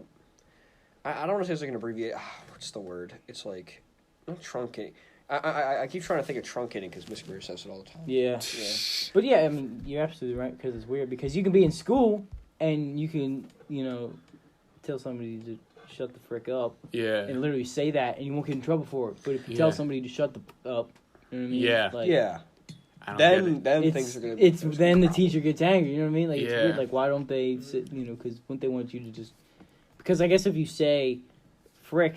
don't want to say it's like an abbreviate. What's the word? It's like not truncating. I keep trying to think of truncating because Miss Greer says it all the time. Yeah. Yeah. But yeah, I mean, you're absolutely right because it's weird because you can be in school and you can, tell somebody to shut the frick up Yeah. and literally say that and you won't get in trouble for it. But if you tell Yeah. somebody to shut the up, you know what I mean? Yeah. Like, Yeah. I don't get it. Then It's, things are gonna. it's there's then gonna the be teacher gets angry. You know what I mean? Like it's Yeah. weird. Like why don't they sit? Because wouldn't they want you to just? Because I guess if you say frick,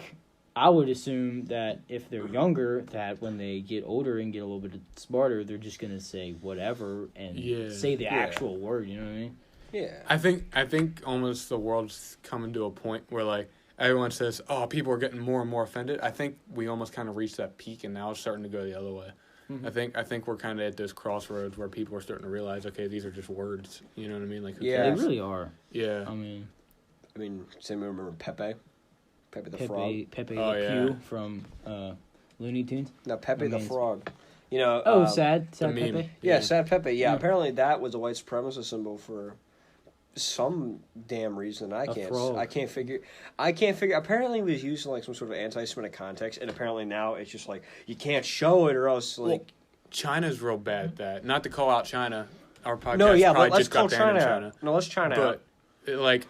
I would assume that if they're younger, that when they get older and get a little bit smarter, they're just gonna say whatever and Yeah. say the Yeah. actual word. You know what I mean? Yeah. I think almost the world's coming to a point where like everyone says, "Oh, people are getting more and more offended." I think we almost kind of reached that peak, and now it's starting to go the other way. Mhm. I think we're kind of at this crossroads where people are starting to realize, okay, these are just words. You know what I mean? Like, who Yeah. They cares? really are. Yeah. I mean, Does anyone remember Pepe? Pepe the Frog. Pepe Oh, Le yeah. Pew from Looney Tunes. No, Pepe the Remains- Frog. You know. Oh, sad the meme. Pepe. Yeah, sad Pepe. Yeah, Yeah. apparently that was a white supremacist symbol for some damn reason. I frog. can't figure. Apparently, it was used in like some sort of anti-Semitic context, and apparently now it's just like you can't show it or else like. Well, China's real bad at that. Not to call out China. Our podcast No, yeah, probably let's just call got banned China in out. China. No, let's China out. But like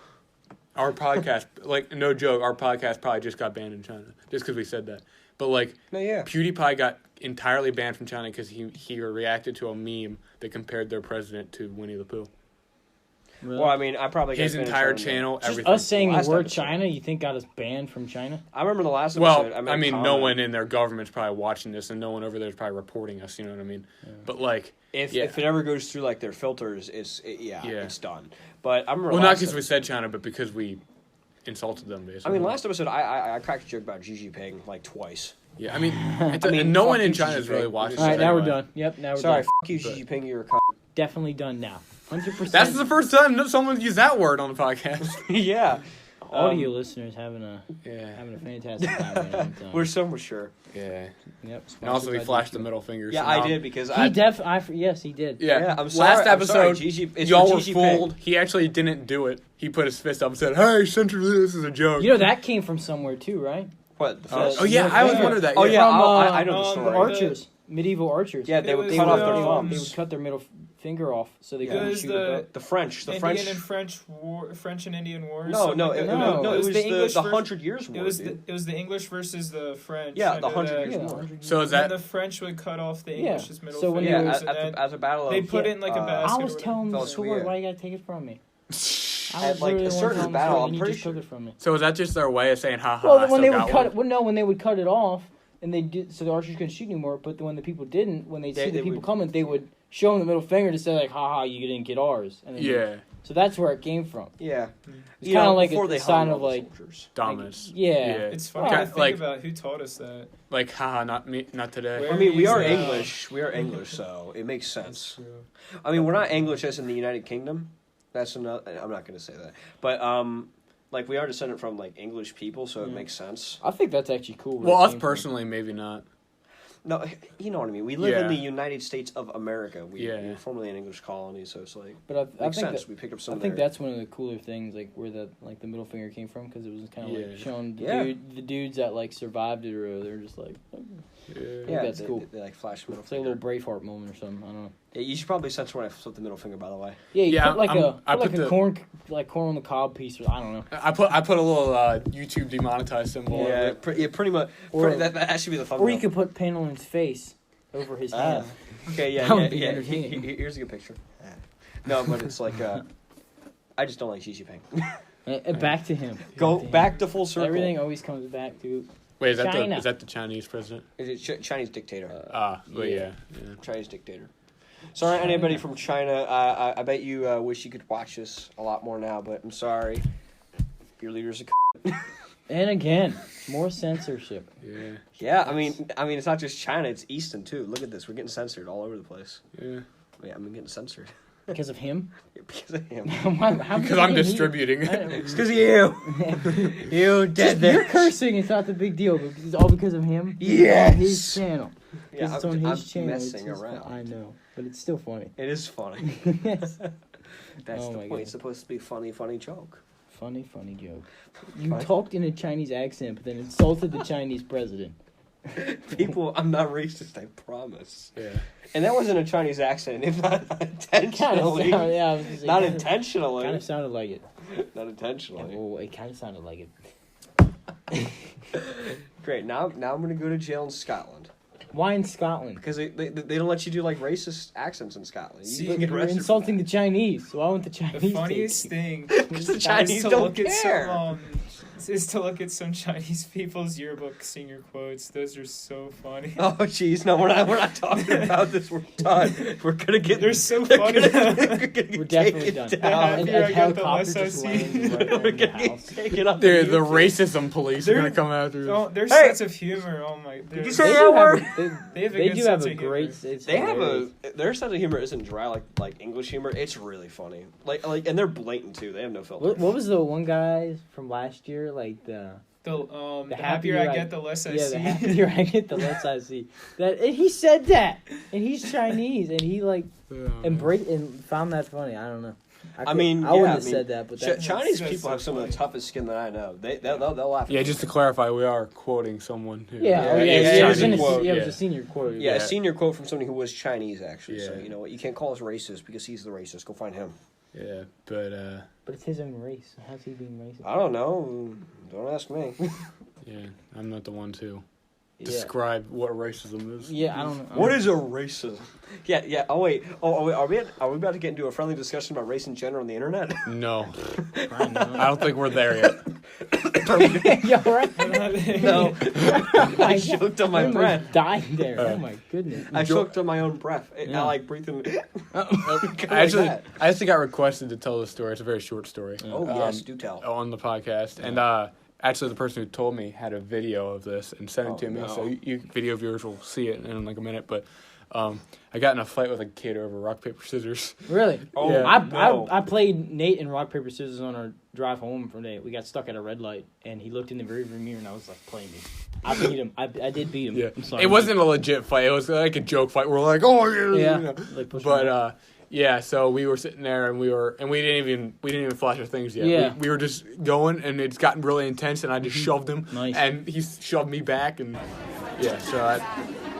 our podcast, like no joke, our podcast probably just got banned in China just because we said that. But like No, yeah. PewDiePie got entirely banned from China because he reacted to a meme that compared their president to Winnie the Pooh. Really? Well, I mean, I probably His got banned in entire China. channel, Just everything. us saying the Last word episode. China, you think got us banned from China? I remember the last Well, episode. I mean, no comment. one in their government's probably watching this, and no one over there is probably reporting us. You know what I mean? But like, If yeah. it ever goes through like their filters, Yeah. it's done. But I remember. well, not last because we said China, but because we insulted them. Basically, I mean, last episode, I cracked a joke about Xi Jinping like twice. Yeah, I mean, I mean, no fuck one in you, China Xi is really Jinping. watching. All right, this now we're anyway. done. Yep, now we're Sorry, done. fuck you, But- Xi Jinping. You're a cunt. Definitely done now. 100%. That's the first time someone used that word on the podcast. Yeah. Audio listeners having a Yeah, fantastic time. Man, I'm telling We're you. so mature. yeah. Yep. And also, he sponsored by flashed the DQ. middle finger. Yeah, so I now- did because Yes, he did. Yeah, Yeah, I'm sorry. Last I'm sorry, episode, Gigi- it's y'all for were Gigi fooled. He actually didn't do it. He put his fist up and said, "Hey, censor this is a joke." You know that came from somewhere too, right? What? The Oh, fist? yeah, I always Yeah. wondered that. Oh yeah, From, I know the the story. Archers, medieval archers. Yeah, they It would was cut off their the, thumbs. They would cut their middle finger off so they Yeah. couldn't Because shoot the- a bow. The French. Indian and French and Indian wars. No, something no, like it, that. no, it was the English the vers- 100 Years War. It was dude. the English versus the French. Yeah, I the know 100 that. Years Yeah, War. 100 So is And that the French would cut off the Yeah. English's middle So when finger. they Yeah, were- and then at the battle of. they put it in like a basket. I was or telling the That's sword, weird. why you gotta take it from me? I At, was like, literally a the one certain telling the battle, sword, I'm and you pretty just took sure- it from me. so? Is that just their way of saying, "Ha ha"? Well, I when still they got would cut one? it, when they would cut it off, and they did, so the archers couldn't shoot anymore. But when the people didn't, when they see the they people would- coming, they would show them the middle finger to say like, "Ha ha, you didn't get ours." And then Yeah, So that's where it came from. Yeah. It's kind of like before a they sign hung of all the like, soldiers. dominance. yeah. It's funny Well, to think like- about who taught us that. Like, haha, not me, not today. Where- I mean, we Use are that. English. We are English, so it makes That's sense. true. I mean, we're not English as in the United Kingdom. That's another. I'm not going to say that, but like we are descended from like English people, so it makes sense. I think that's actually cool. where Well, it us came from. personally, maybe not. No, you know what I mean. We live in Yeah. the United States of America. We Yeah. were formerly an English colony, so it's like But I makes think sense. that, We picked up some. I of think their- that's one of the cooler things, like where the middle finger came from, because it was kind of Yeah. like showing Yeah. the dudes that like survived it, or they're just like, Yeah, that's they, cool. They like flash middle It's like a finger. little Braveheart moment or something. I don't know. Yeah, you should probably censor when I flip the middle finger. By the way. Yeah, you Yeah, put like I put a the- corn on the cob piece, or I don't know. I put a little YouTube demonetized symbol. over Yeah, it. pretty much. Or- That should be the thumbnail. Or you could put Panelon's face over his hand. Okay, yeah, That would yeah, be yeah. entertaining. Here's a good picture. No, but it's like I just don't like Xi Jinping. And back to him. Go him. back to full circle. Everything always comes back to Wait, is China. that the Chinese president? Is it Chinese dictator? Well, yeah. Chinese dictator. Sorry, anybody from China. I bet you wish you could watch this a lot more now, but I'm sorry. Your leader's a. And again, more censorship. Yeah. Yeah, I mean, it's not just China; it's Easton too. Look at this; we're getting censored all over the place. Yeah. Yeah, I'm getting censored Because of him? because of him. Because I'm distributing it. It's because of you. You did You're this. cursing. It's not the big deal, but it's all because of him. Yes. On his channel. Because Yeah, it's on I'm his channel. It's messing his around. I know, but it's still funny. It is funny. Yes. That's Oh the my point. God. It's supposed to be a funny joke. Funny joke. You Funny. talked in a Chinese accent, but then insulted the Chinese president. People, I'm not racist. I promise. Yeah. And that wasn't a Chinese accent, if not intentionally. Yeah, I was just saying, Not kind intentionally. of sounded like it. Not intentionally. Oh, it kind of sounded like it. Great. Now I'm going to go to jail in Scotland Why in Scotland? because they don't let you do like racist accents in Scotland. See, You can get You're arrested. insulting the Chinese. So why won't the Chinese? The take funniest you? thing because the Chinese is to don't look at care. is to look at some Chinese people's yearbook senior quotes. Those are so funny. Oh jeez, no, we're not talking about this. We're done. We're gonna get. They're so they're funny. Gonna get We're definitely taken done. down. And happier I get, the helicopter less I just see. lands right We're in the gonna get house. taken up. The on racism police are They're- gonna come after Oh, us. their Hey! sense of humor. Oh my! you they're- say They that do word? have a, They have a they good do have sense a of humor. great. It's They have hilarious. their sense of humor isn't dry like English humor. It's really funny. Like and they're blatant too. They have no filter. What was the one guy from last year? Like the The happier I get, the less I yeah, see. the happier I get, the less I see. That and he said that, and he's Chinese, and he like embraced and found that funny. I don't know. I mean, I wouldn't yeah, have said that, but that, Chinese that's people so have some of funny. the toughest skin that I know. They'll laugh. Yeah, just to clarify, we are quoting someone who. yeah, oh, yeah, yeah, it was yeah, in a, quote, yeah, it yeah. was a senior quote. Yeah, Yeah. a senior quote from somebody who was Chinese, actually. So, Yeah. you know what? You can't call us racist because he's the racist. Go find him. Yeah, but But it's his own race. How's he being racist? I don't know. Don't ask me. yeah, I'm not the one to Yeah. describe what racism is. Yeah, I don't know. What is a racism? Yeah. Oh, wait. Are we about to get into a friendly discussion about race in general on the internet? No, I know. I don't think we're there yet. Yeah, right. No. I I choked on my almost breath. died there. Oh my goodness. I choked on my own breath. I Yeah. like breathing. I actually got requested to tell this story. It's a very short story. Oh, yes. Do tell. On the podcast, and actually, the person who told me had a video of this and sent it to me. no. So you video viewers will see it in like a minute. But I got in a fight with a kid over rock paper scissors. Really? Oh, Yeah. no. I played Nate and rock paper scissors on our drive home from Nate. We got stuck at a red light, and he looked in the rearview mirror, and I was like, "Play me." I beat him. I did beat him. Yeah, I'm sorry. it wasn't a legit fight. It was like a joke fight. We're like, oh yeah, Yeah. you know. Like push But yeah, so we were sitting there and we didn't even flash our things yet. Yeah. We were just going and it's gotten really intense and I just shoved him Nice. and he shoved me back and yeah, so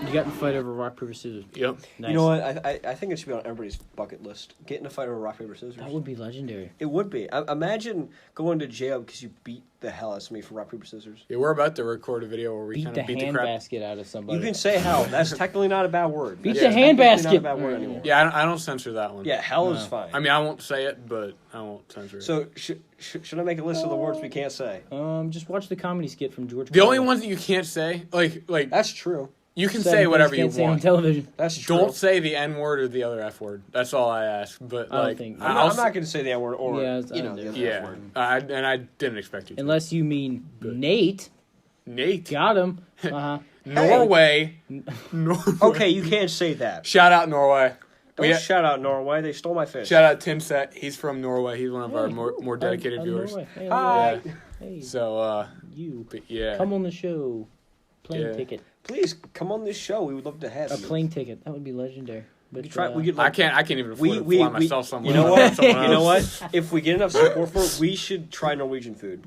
you got in a fight over rock paper scissors. yep. Nice. You know what? I think it should be on everybody's bucket list. Get in a fight over rock, paper, scissors. That would be legendary. It would be. Imagine going to jail because you beat the hell out of me for rock, paper, scissors. Yeah, we're about to record a video where we Beat kind the of beat the crap. handbasket out of somebody. You can say hell. That's technically not a bad word. Beat That's the technically handbasket. Not a bad word anymore. Yeah, I don't censor that one. Yeah, hell is No. fine. I mean, I won't say it, but I won't censor it. So should I make a list of the words we can't say? Just watch the comedy skit from George. the only Carlin. ones that you can't say, like That's true. you can Seven say things whatever you can't say on want. television. That's true. Don't say the N word or the other F word. That's all I ask. But I don't like, think- I'm I'll not going to say the N word or Yeah, the other F yeah, word. and I didn't expect you to. Unless you mean Good. Nate. Nate, Got him. Uh-huh. Norway. Norway. Okay, you can't say that. Shout out Norway. Don't We- shout out Norway. They stole my fish. Shout out Tim Set. He's from Norway. He's one of our Hey, more dedicated viewers. Hey, Hi. Hey, So, you. but yeah. Come on the show. Plane Yeah. ticket. Please come on this show. We would love to have A you. plane ticket. That would be legendary. But We try. We could I like, can't even afford to we- fly we- myself somewhere. You know without what? someone You know else. what? If we get enough support for it, we should try Norwegian food.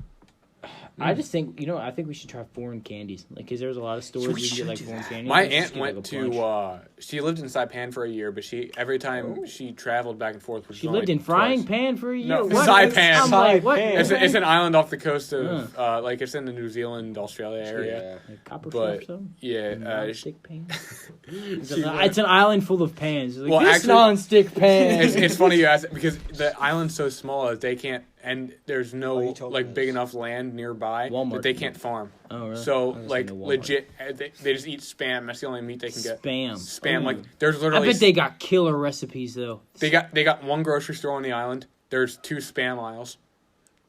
I just think I think we should try foreign candies. Like, cause there's a lot of stores we you can get should like do foreign that. candies. My Let's just aunt get, went like, a bunch. to. She lived in Saipan for a year, but every time she traveled back and forth, which She was only lived in Frying twice. Pan for a year. No, What? Saipan. I'm like, what? Saipan. It's an island off the coast of like it's in the New Zealand, Australia area. Like copper But or something? yeah, Non-stick pan. It's an island full of pans. Like, Well, this actually- non-stick pan. it's funny you ask it because the island's so small that they can't, and there's no Oh, you told me like this. big enough land nearby Walmart. that they can't farm. Oh, really? So I was like thinking Walmart. legit, they just eat spam. That's the only meat they can get. Spam. Spam. Ooh. Like there's I literally. bet they got killer recipes though. they got one grocery store on the island. There's 2 spam aisles.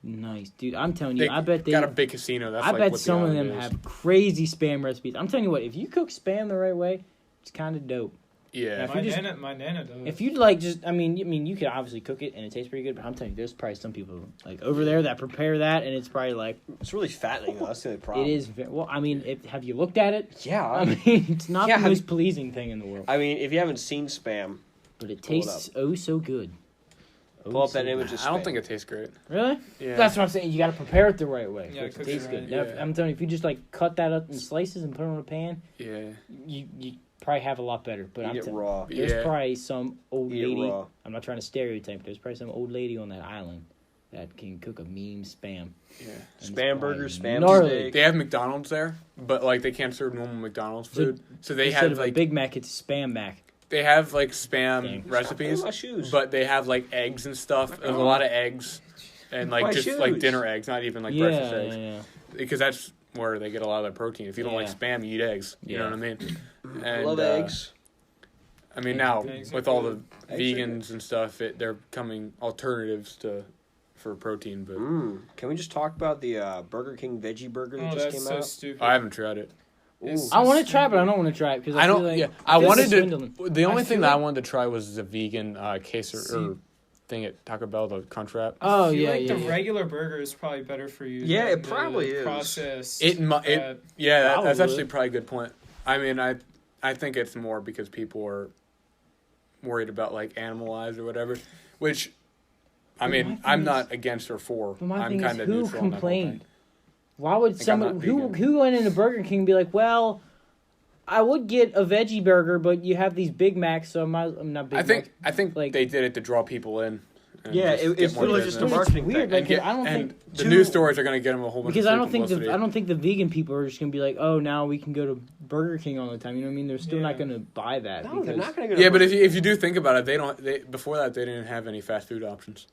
Nice, dude. I'm telling They you, I bet they got a big casino. That's I like bet what the some of island them is. have crazy spam recipes. I'm telling you what, if you cook spam the right way, it's kind of dope. Yeah. If you just- My nana does. If you like, just I mean, you could obviously cook it and it tastes pretty good. But I'm telling you, there's probably some people like over there that prepare that, and it's probably like It's really fattening, though. That's the only problem. it is. Well, I mean, have you looked at it? Yeah. I mean, it's not Yeah, the have most you- pleasing thing in the world, I mean, if you haven't seen Spam, but it pull it tastes oh so good. pull up that image of Spam. I don't think it tastes great. Really? Yeah. That's what I'm saying. You got to prepare it the right way. Yeah, for it to cook it taste right. good. Now, Yeah. I'm telling you, if you just like cut that up in slices and put it on a pan, Yeah. you probably have a lot better. But I'm Eat it telling raw. you, there's Yeah. probably some old Eat it lady. raw. I'm not trying to stereotype. But there's probably some old lady on that island that can cook a mean spam. Yeah. And it's Spam probably burgers, spam gnarly. steak. They have McDonald's there, but like they can't serve normal McDonald's So food. So they Instead have of like a Big Mac, it's a spam Mac. they have like spam Dang. recipes, My shoes. but they have like eggs and stuff. There's a lot of eggs, and like My just like shoes. dinner eggs, not even like Yeah, breakfast yeah, eggs, yeah. because that's where they get a lot of their protein. If you don't like Yeah. spam, you eat eggs. You know Yeah. what I mean? I And, love eggs. I mean, now Eggs are with all the good. Eggs are vegans and stuff, they're coming alternatives for protein. But Can we just talk about the Burger King veggie burger that Oh, just that's came so out? stupid. I haven't tried it. It's I want so to try it, but I stupid. don't want to try it because I feel don't. like Yeah, I this is wanted swindling. to. The only I thing feel that I like- wanted to try was the vegan queso See- or thing at Taco Bell, the crunch wrap. Oh I feel yeah, like yeah. the yeah. regular burger is probably better for you. Yeah, than it probably the is. Processed. Yeah, that's Probably. actually probably a good point. I mean, I think it's more because people are worried about like animal lives or whatever, which, I But mean, my thing I'm is- not against or for. But my I'm thing is, kind of who neutral on that whole complained? thing. Why would Like, I'm someone not who vegan. went into Burger King and be like, well, I would get a veggie burger, but you have these Big Macs, so I'm not Big I think Mac. like like- they did it to draw people in. and Yeah, just it's get more literally just a business. But it's marketing weird, thing. like, And, I don't and think the news stories are going to get them a whole bunch because of I don't think publicity. the vegan people are just gonna be like, oh, now we can go to Burger King all the time. You know what I mean? They're still not Yeah. gonna buy that. No, they're because- not going to go. Yeah, but if you do think about it, before that they didn't have any fast food options.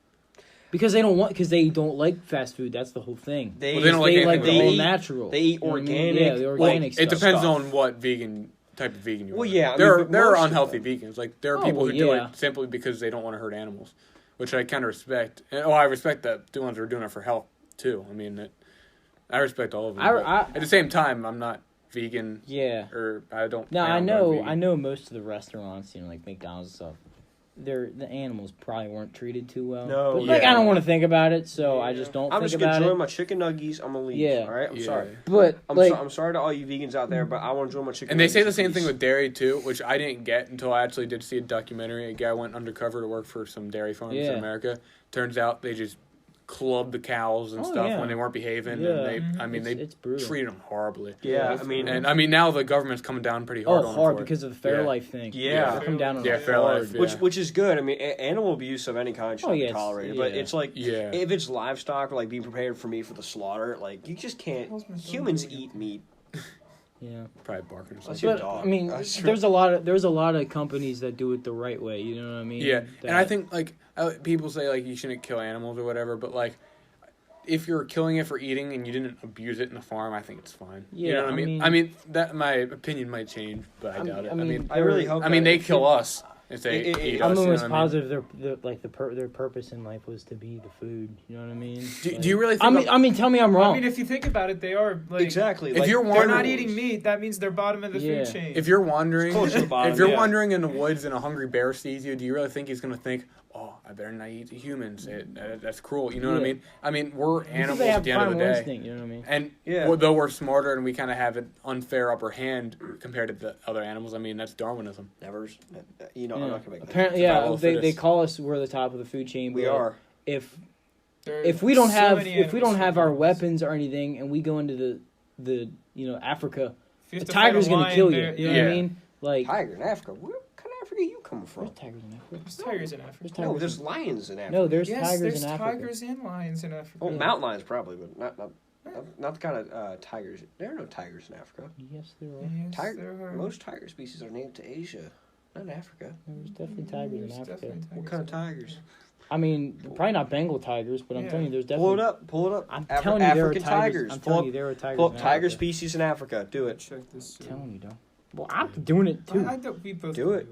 Because they don't like fast food. That's the whole thing. They, Well, they don't like They anything like with the meat. all eat- natural. they eat You know what I mean? organic, Yeah, the like- organic It stuff. depends stuff. on what vegan type of vegan you are. Well, yeah, I mean, there but are most of unhealthy them- vegans. Like there are Oh, people who well, do yeah. it simply because they don't want to hurt animals, which I kind of respect. And, I respect that the ones who are doing it for health too. I mean, I respect all of them. but I- at the same time, I'm not vegan Yeah. or I don't. No, plan I on know. going I vegan. know most of the restaurants, like McDonald's and stuff. The animals probably weren't treated too well. No. But, like Yeah. I don't want to think about it, so I Yeah. just don't I'm think just going to about enjoy it. my chicken nuggies. I'm going to leave. Yeah. All right? I'm Yeah. sorry. But I'm sorry to all you vegans out there, but I want to enjoy my chicken And they say the nuggets same in thing peace. with dairy too, which I didn't get until I actually did see a documentary. A guy went undercover to work for some dairy farms Yeah. in America. Turns out they just clubbed the cows and Oh, stuff yeah. when they weren't behaving, Yeah. and they It's brutal. treated them horribly. Yeah, I mean, And I mean now the government's coming down pretty hard on hard them for because it. of the Yeah. Fairlife thing. Yeah. They come down on Yeah, it Fairlife, hard. yeah. which is good. I mean, animal abuse of any kind should Oh, not yeah, be it's- tolerated. But yeah. it's like, Yeah. if it's livestock or like being prepared for me for the slaughter, like you just can't. How's my dog Humans doing? eat meat. Yeah. Probably barking or That's something. your But dog. I mean, That's true. there's a lot of companies that do it the right way. You know what I mean? Yeah, and I That- think like people say like you shouldn't kill animals or whatever, but like if you're killing it for eating and you didn't abuse it in the farm, I think it's fine. You Yeah, know what I I mean? mean- I mean that my opinion might change, but I doubt it. I really hope. I mean, that- they kill us if they eat I'm us. You know almost what I mean? positive their purpose in life was to be the food. You know what I mean? Do you really think? I mean, tell me I'm wrong. I mean, if you think about it, they are like Exactly. If like, you're they're wondering- not eating meat. That means they're bottom of the Yeah. food chain. If you're wandering, Close to the bottom, if you're yeah. wandering in the woods and a hungry bear sees you, do you really think he's gonna think, "Oh, I better not eat the humans. That's cruel." You know what I Yeah. mean? I mean, we're Because animals they have at the end of the primal day. instinct, you know what I mean? And Yeah. though we're smarter and we kind of have an unfair upper hand compared to the other animals, I mean that's Darwinism. Never. I'm Yeah. not gonna make that. Apparently, Survival yeah, of they fittest. call us we're the top of the food chain. We but are. If if we don't have our weapons or anything, and we go into the Africa, the tiger's gonna kill you. You know what I mean? Like tiger in Africa. Where kind of Africa are you coming from? There's tigers in Africa. There's tigers in Africa. No, there's lions in Africa. No, there's Yes, tigers there's in Africa. tigers and lions in Africa. Oh, mountain lions probably, but not the kind of tigers. There are no tigers in Africa. Yes, there are. Yes, there are. Most tiger species are native to Asia, not in Africa. There's definitely tigers in There's Africa. definitely What kind of tigers? I mean, probably not Bengal tigers, but I'm Yeah. telling you, there's definitely. Pull it up. I'm telling you, there are African tigers. I'm telling you, there are tigers. Pull up in tiger Africa. species in Africa. Do it. Check this. I'm telling you, though. Well, I'm doing it too. I don't, we both Do it.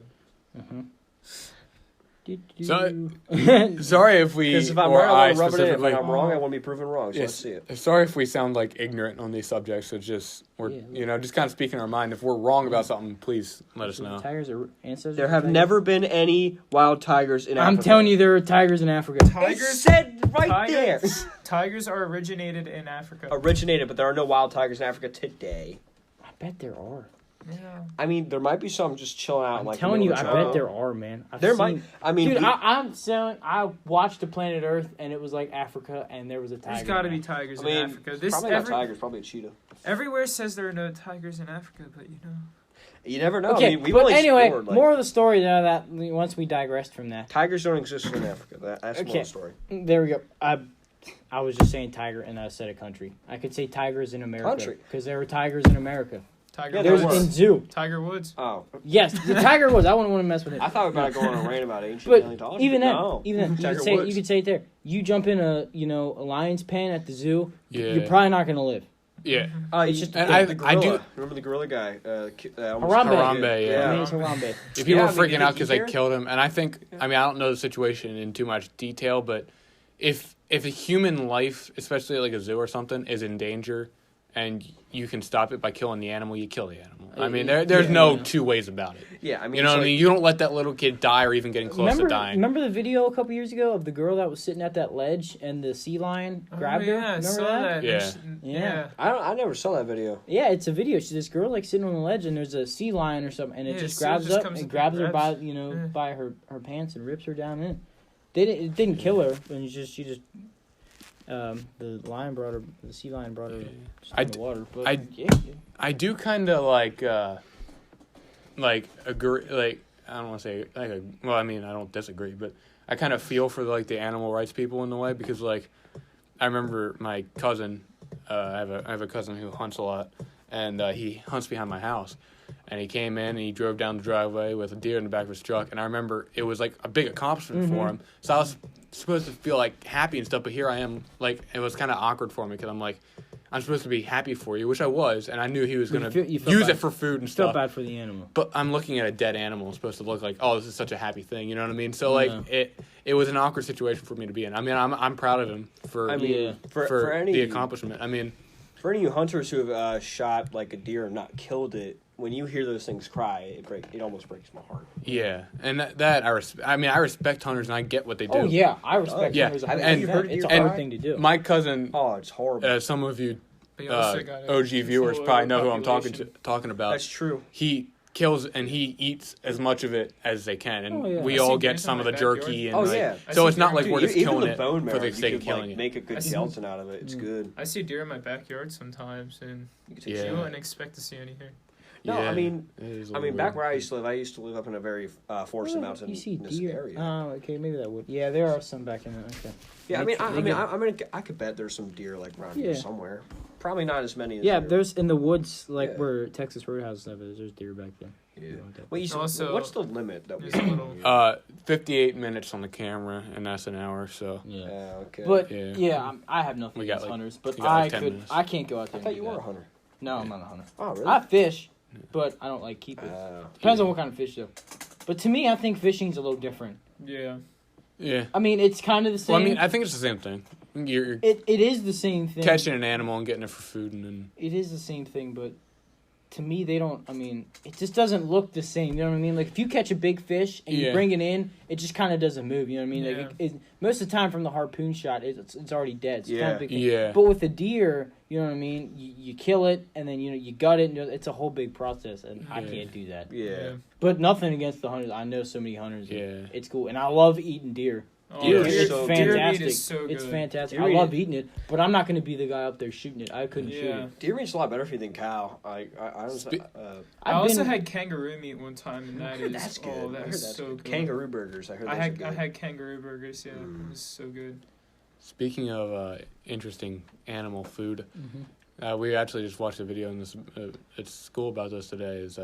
Sorry if we. Because if I'm or right, I I want to rub it in. If specifically. I'm wrong, I want to be proven wrong. So Yes. let's see it. Sorry if we sound like ignorant on these subjects. It's just just kind of speaking our mind. If we're wrong about something, please let us know. Tigers are ancestors. There of have tigers? never been any wild tigers in Africa. I'm telling you, there are tigers in Africa. It Tigers said right there. Tigers are originated in Africa. Originated, but there are no wild tigers in Africa today. I bet there are. Yeah. I mean, there might be some just chilling out. I'm like telling you, I jungle. bet there are, man. There might. I mean, Dude, I'm saying I watched the Planet Earth, and it was like Africa, and there was a tiger. There's got to in be it. tigers I mean, in Africa. This probably not tigers. Probably a cheetah. Everywhere says there are no tigers in Africa, but you know. You never know. Okay, I mean, we've but only anyway, explored, more of the story now that once we digressed from that. tigers don't exist in Africa. That's more of the story. There we go. I was just saying tiger, and I said a country. I could say tigers in America. Country. Because there are tigers in America. Tiger There's Woods. in zoo. Tiger Woods. Oh, Yes, the tiger was. I wouldn't want to mess with it. I thought we were about to go on a rant about ancient But paleontology. even then, no. you Tiger could say Woods. you could say it there. You jump in a lion's pen at the zoo. Yeah. You're probably not gonna live. Yeah. It's just And the I gorilla. do- Remember the gorilla guy? Harambe. yeah. I mean, it's Harambe. If people Yeah, were I mean, freaking out because they you hear? killed him, and I think, I mean, I don't know the situation in too much detail, but if a human life, especially like a zoo or something, is in danger, and you can stop it by killing the animal, you kill the animal. I mean, there's no two ways about it. Yeah, I mean, You know what I mean? You don't let that little kid die or even getting close to dying. Remember the video a couple years ago of the girl that was sitting at that ledge and the sea lion grabbed her? I Remember saw that. Yeah. Yeah. I never saw that video. Yeah, it's a video. She's this girl like sitting on the ledge and there's a sea lion or something, and it Yeah, just so it grabs just up comes and up grabs and her by grabs. by her pants and rips her down in. It didn't kill her, and she just the lion brought her, the sea lion brought her in the water. But I do kind of like agree, like, I don't want to say well, I mean, I don't disagree, but I kind of feel for like the animal rights people in the way, because like I remember my cousin, I have a cousin who hunts a lot, and he hunts behind my house, and he came in and he drove down the driveway with a deer in the back of his truck, and I remember it was like a big accomplishment for him, so I was supposed to feel like happy and stuff, but here I am, like, it was kind of awkward for me because I'm like, I'm supposed to be happy for you, which I was, and I knew he was going to you felt use bad. it for food and Felt stuff. bad for the animal. But I'm looking at a dead animal. It's supposed to look like, oh, this is such a happy thing. You know what I mean? So like it was an awkward situation for me to be in. I mean, I'm proud of him for for any the accomplishment. I mean, for any of you hunters who have shot like a deer and not killed it, when you hear those things cry, it almost breaks my heart. yeah, and that I respect hunters and I get what they do. Oh yeah, I respect. Yeah. hunters. Have you heard it's a deer hard cry? thing to do. My cousin, Oh, it's horrible. some of you But you also gotta OG viewers control probably know who I'm overpopulation. talking about. That's true. He kills and he eats as much of it as they can, and Oh, yeah. we I all see get deers some in of the my jerky. backyard. And Oh, like, yeah. I so see it's not deer like in we're my just Even killing the it bone marrow, for the you sake of could, killing like, it. make a good I see- gelatin out of it. It's good. I see deer in my backyard sometimes, and You can take Yeah. you wouldn't expect to see any here. No, Yeah, I mean, it is a back little where I used to live up in a very forested mountain You see in this deer. area. Oh, okay, maybe that would. Yeah, there are some back in there. Okay. Yeah, They- I could bet there's some deer like around Yeah. here somewhere. Probably not as many as Yeah, there. there's in the woods, like Yeah. where Texas Roadhouse stuff is. There's deer back there. Yeah. Well, Also, what's the limit that we there's a little- 58 minutes on the camera, and that's an hour. So Yeah. okay. But Yeah. I have nothing We got, against like- hunters, but we got, like, 10 minutes. I can't go out I there. thought and you do were a that. hunter. No, I'm not a hunter. Oh, really? I fish, but I don't like keep it. Depends on what kind of fish though. But to me, I think fishing's a little different. Yeah. yeah. I mean, it's kind of the same. Well, I mean, I think it's the same thing. You're it is the same thing. catching an animal and getting it for food, and then It is the same thing, but to me, they don't. I mean, it just doesn't look the same. You know what I mean? Like if you catch a big fish and you Yeah. bring it in, it just kind of doesn't move. You know what I mean? Yeah. Like most of the time, from the harpoon shot, it's already dead. It's kind Yeah. of big thing. yeah. But with the deer, you know what I mean? You kill it, and then you gut it. And it's a whole big process, and I Yeah. can't do that. Yeah. But nothing against the hunters. I know so many hunters. Yeah. It's cool, and I love eating deer. Oh, Deer meat deer, is so deer good. meat fantastic. is so good. It's fantastic. Deer I meat love eating it, but I'm not going to be the guy up there shooting it. I couldn't shoot Yeah. it. Deer meat's a lot better for you than cow. I was, Spe- I I've also been- had kangaroo meat one time, and that is that's good. oh, I that heard is that's so good. good. Kangaroo burgers. I heard. I those are had good. I had kangaroo burgers. Yeah, it was so good. Speaking of interesting animal food, Mm-hmm. we actually just watched a video in this at school about this today. Is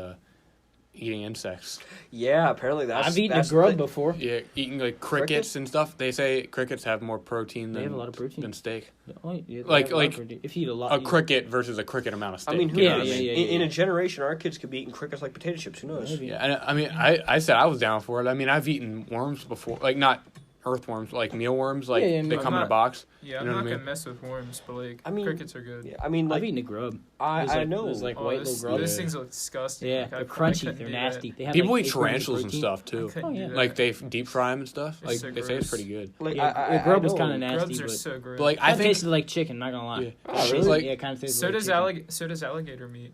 eating insects. Yeah, apparently that's. I've eaten a that's grub the- before. Yeah, eating like crickets and stuff. They say crickets have more protein They than have a lot of protein. than steak. Oh, yeah, they Like- have a lot of like protein. If you eat a lot, A cricket versus a cricket amount of steak. I mean, who you know knows? what I mean? Yeah. In a generation, our kids could be eating crickets like potato chips. Who knows? Maybe. Yeah, and I mean, I said I was down for it. I mean, I've eaten worms before, like not earthworms, like mealworms, like Yeah, they I'm come in a not- box. Yeah, You know I'm what not I gonna mean? mess with worms, but like I mean, crickets are good. Yeah, I mean, like I've eaten a grub. I Those, like, know. those, like Oh, white those, little grubs. those Yeah. things look disgusting. Yeah, Like, they're I crunchy. couldn't They're do nasty. that. They have People like eat 8 grams of tarantulas and protein. stuff too. couldn't Oh, do yeah. that. Like they deep fry them and stuff. It's Like so they say it's gross. pretty good. Like Yeah, the grub was kind of know. nasty, Grubs are but, so gross. But like I kind of think tasted like chicken. Not gonna lie. Yeah. Oh, Tasted- really? Like- yeah, it kind of tasted so like does chicken. so does alligator meat.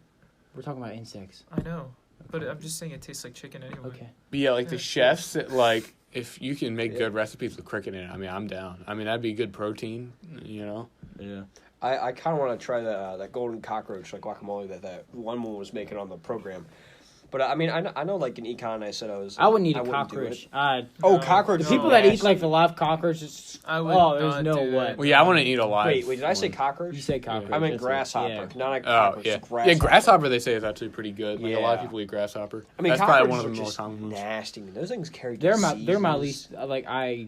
We're talking about insects. I know, but I'm just saying it tastes like chicken anyway. Okay. But yeah, like the Yeah. chefs, like if you can make Yeah. good recipes with cricket in it, I mean, I'm down. I mean, that'd be good protein, you know. Yeah. I kind of want to try that golden cockroach like guacamole that one woman was making on the program. But I mean, I know like in econ, I said I wouldn't eat a do cockroach. it. I Oh, No, cockroach! the is people that nasty. eat like the live cockroaches. I would Oh, there's not no do way. that. Well, yeah, I want to eat a live. Wait, did I say one. cockroach? You say cockroach. I meant that's it. grasshopper, Yeah. not a Oh cockroach. yeah, grasshopper. yeah. Grasshopper they say is actually pretty good. Like a lot of Yeah. people eat grasshopper. I mean, that's probably one cockroaches of are the more just common ones. nasty. Those things carry They're diseases. my least. Like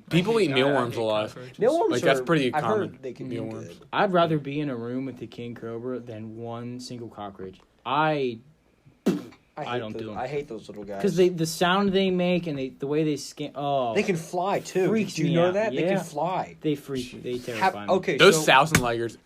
People I eat hate- mealworms I hate a lot. cockroaches. Mealworms Like, that's are- pretty I've common, heard they can be mealworms. good. I'd rather be in a room with the king cobra than one single cockroach. I hate don't those, do 'em. I hate those little guys. because the sound they make and the way they scan. Oh, They can fly too. Freaks Do you me know out. that they Yeah. can fly? they freak me. They terrify me. Okay, Those so, thousand ligers.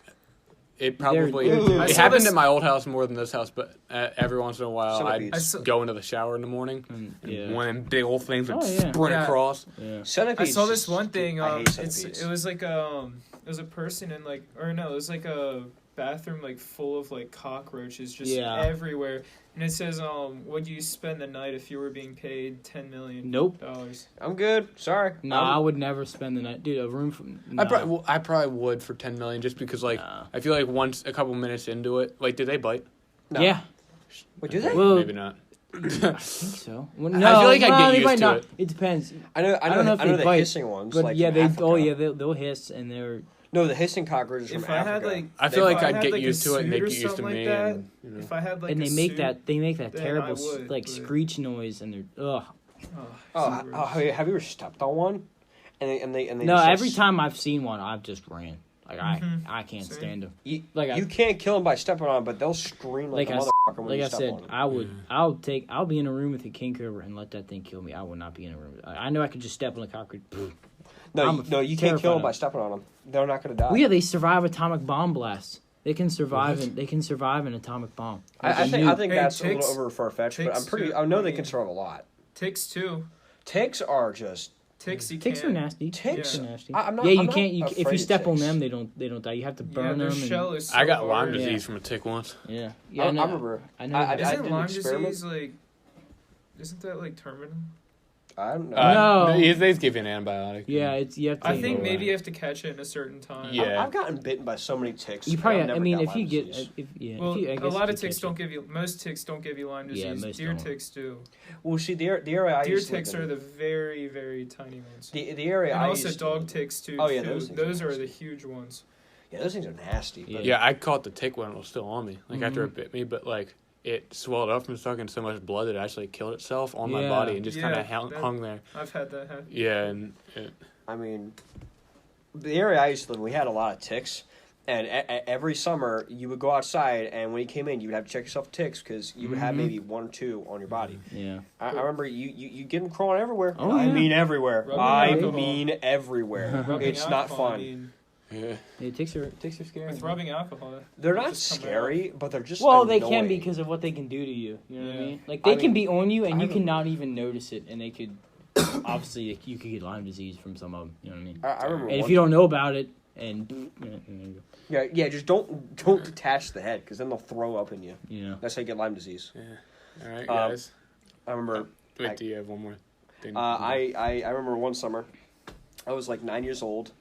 It probably they're- I it saw happened this- at my old house more than this house, but every once in a while Centipedes. I'd I saw- go into the shower in the morning. Yeah. And one of them big old things would Oh, yeah. sprint Yeah. across. Yeah. I centipedes. saw this just- one thing. I hate It centipedes. was like it was a person in like, or no, it was like a bathroom like full of like cockroaches just Yeah. everywhere. And it says, would you spend the night if you were being paid $10 million? Nope. I'm good. Sorry. No, I would never spend the night, dude. A room from. I probably would for 10 million just because like Nah. I feel like once a couple minutes into it, like did they bite? No. Yeah, Wait, do they? Well, Maybe not. I think so. Well, I feel like I'd well, get they used might to not. it. It depends. I know if they the bite, hissing ones. But like yeah, from they. Africa. Oh yeah, they'll hiss and they're. No, the hissing cockroaches If from I Africa. had like, I feel if like I I'd had, get like, a used to it and they'd suit or get used to something me. like that, And, you know. if I had like, And a they make suit, that then terrible I would, like but- screech noise and they're ugh. Oh, super. have you ever stepped on one? And they No, just, like, every time I've seen one, I've just ran. Like Mhm. I can't Same. stand them. You, Like you can't kill them by stepping on them, but they'll scream like, Like a I s- motherfucker when Like you I step said, on them. I would. I'll be in a room with a king cobra and let that thing kill me. I would not be in a room. I know I could just step on a cockroach. I'm No, you can't kill them terrified by of- stepping on them. They're not going to die. Well, yeah, they survive atomic bomb blasts. They can survive. They can survive an atomic bomb. Like I a think nuke. that's a ticks- little over far fetched, but ticks I'm pretty. too, I know I they mean- can survive a lot. Ticks too. Ticks are just. Ticks you Ticks are can't. nasty. Ticks? are nasty. I'm not- yeah, you I'm not can't. If afraid you of step on ticks. them, they don't die. You have to Yeah, burn their them. shell is so I got Lyme hard. disease Yeah. from a tick once. Yeah, I no, remember. I know. I that. Isn't did an Lyme experiment. disease like? Isn't that like terminal? I don't know. No. They just give you an antibiotic. Yeah, it's you have to. I think know maybe that. you have to catch it in a certain time. Yeah. I've gotten bitten by so many ticks. You and probably. I've never I mean, got if you Lyme get, disease. Well, if you, I a guess lot if of you ticks catch don't it. give you. Most ticks don't give you Lyme Yeah, disease. most Deer don't. ticks do. Well, see, the area I Deer used to live ticks in- are the very, very tiny ones. the area And I also used to dog live in- ticks too. Oh, yeah, too. those things Those are are the nasty. huge ones. Yeah, those things are nasty. But Yeah, I caught the tick when it was still on me. Like after Mhm. it bit me, but like it swelled up from sucking so much blood that it actually killed itself on my Yeah. body and just Yeah, kind of that- hung there. I've had that happen. Yeah, and I mean, the area I used to live in, we had a lot of ticks. And every summer, you would go outside, and when you came in, you would have to check yourself for ticks because you would have Mhm. maybe one or two on your body. Yeah. I remember you get them crawling everywhere. Oh, I yeah. mean everywhere. Rubbing I alcohol. mean everywhere. Rubbing It's not alcohol, I fun. mean, yeah. Yeah, ticks are scary. with rubbing alcohol. They're they not just come scary, but they're just Well, they annoying. can be because of what they can do to you. You know what I Yeah. mean? Like I they can mean, be on you, and I you don't- cannot even notice it, and they could. Obviously, you could get Lyme disease from some of them. You know what I mean? I remember. And if one- you don't know about it, and yeah, just don't detach the head because then they'll throw up in you. you know, That's how you get Lyme disease. All right, Um, guys. I remember. Wait, do you have one more thing? I remember one summer. I was like 9 years old.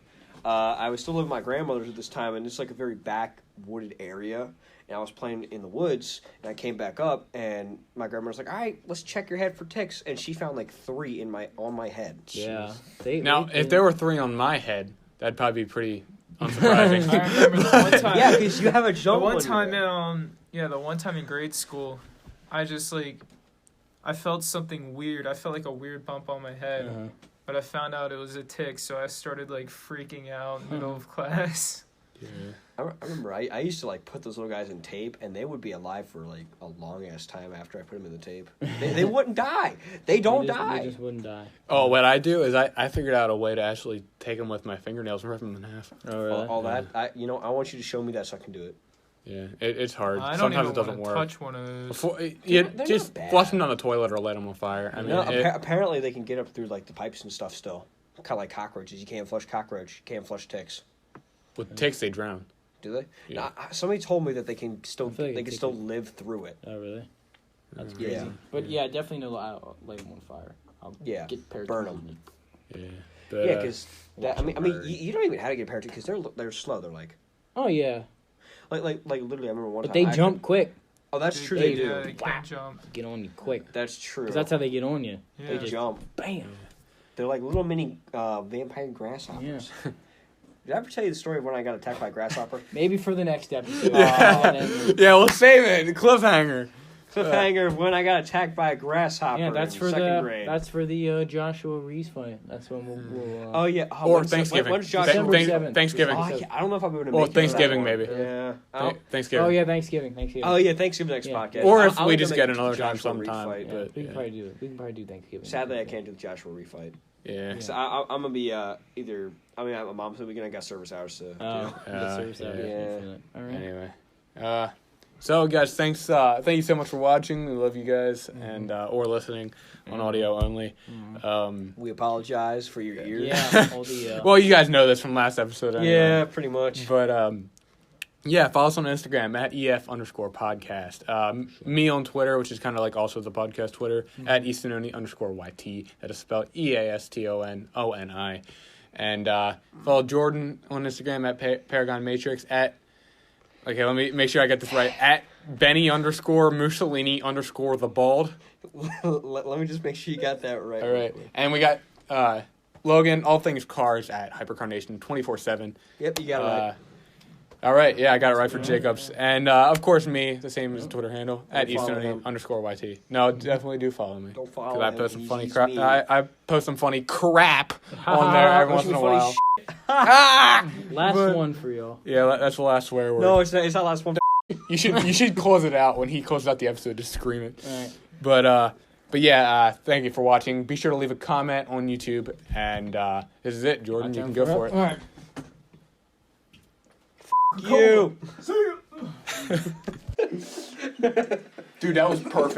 I was still living with my grandmother's at this time, and it's like a very back wooded area. And I was playing in the woods, and I came back up, and my grandma was like, "All right, let's check your head for ticks." And she found like 3 on my head. Yeah. Now, if there were 3 on my head, that'd probably be pretty unsurprising. I remember the one time. Yeah, because you have a jump. The one time the one time in grade school, I just I felt something weird. I felt like a weird bump on my head, but I found out it was a tick, so I started freaking out in the middle of class. Yeah. I remember I used to put those little guys in tape, and they would be alive for a long ass time after I put them in the tape. They wouldn't die. They don't die. They just wouldn't die. Oh, what I do is I figured out a way to actually take them with my fingernails and rip them in half. Oh, really? All that. I want you to show me that so I can do it. Yeah, it's hard. I don't Sometimes even it doesn't want work. to touch one of those. They're Just not bad. flush them down the toilet or light them on fire. I mean, No, apparently they can get up through the pipes and stuff still. Kind of like cockroaches. You can't flush cockroach. You can't flush ticks. with ticks they drown. Do they? Yeah. No, somebody told me that they can still I feel like they a can tick still would- live through it. Oh, really? That's Mm. crazy. Yeah. But yeah, definitely no light them on fire. I'll Yeah, get paired burn to 'em. Yeah, Yeah, but, because watch I mean, them burn. you don't even have to get a parachute because they're slow. They're Oh, yeah. like literally. I remember one But time. they jump quick. Oh, that's Dude, true. They yeah, do. they can't jump. Get on you quick. That's true. 'Cause that's how they get on you. Yeah. they jump. Bam. They're like little mini vampire grasshoppers. Did I ever tell you the story of when I got attacked by a grasshopper? Maybe for the next episode. yeah, we'll save it. Cliffhanger. Cliffhanger of when I got attacked by a grasshopper. Yeah, that's in for second the grade. that's for the Joshua Reese fight. That's when we'll Oh yeah, Or when's- Thanksgiving. When's Josh? Thank- December 7th. Thanksgiving. Oh, I don't know if I'm going to Or make it for that Thanksgiving, one. maybe. Yeah. I don't- Thanksgiving. Oh yeah, Thanksgiving. Oh yeah, Thanksgiving next Yeah. podcast. Or if I'll we have to just make get it to another time Joshua sometime. refight. Yeah, But, we can yeah. probably do it. We can probably do Thanksgiving. Sadly, I can't do the Joshua refight. Yeah. So I'm gonna be either. I mean, my mom's the weekend. I got service hours to Oh, do. good service hours. yeah. All right. Anyway, so guys, thanks. Thank you so much for watching. We love you guys and or listening on audio only. We apologize for your ears. Yeah. All the. Well, you guys know this from last episode. Anyway. Yeah, pretty much. But yeah, follow us on Instagram at @EF_podcast. Me on Twitter, which is kind of like also the podcast Twitter, at Eastononi_YT. That is spelled EASTONONI. And follow Jordan on Instagram at Paragon Matrix okay, let me make sure I get this right. At Benny_Mussolini_the bald. Let me just make sure you got that right. All right. And we got Logan, all things cars at Hypercarnation 24/7. Yep, you got it right. All right, yeah, I got it right for Jacobs. And, of course, me, the same as the Twitter handle, at Don't follow him. Eastononi_YT. No, definitely do follow me. Don't follow 'Cause I him. post some He's- funny he's crap. mean. I post some funny crap on there every once in a while. Last one for y'all. Yeah, that's the last swear word. No, it's not last one. You should close it out when he closes out the episode. Just scream it. All right. But yeah, thank you for watching. Be sure to leave a comment on YouTube. And this is it, Jordan. You can go for it. All right. You. Dude, that was perfect.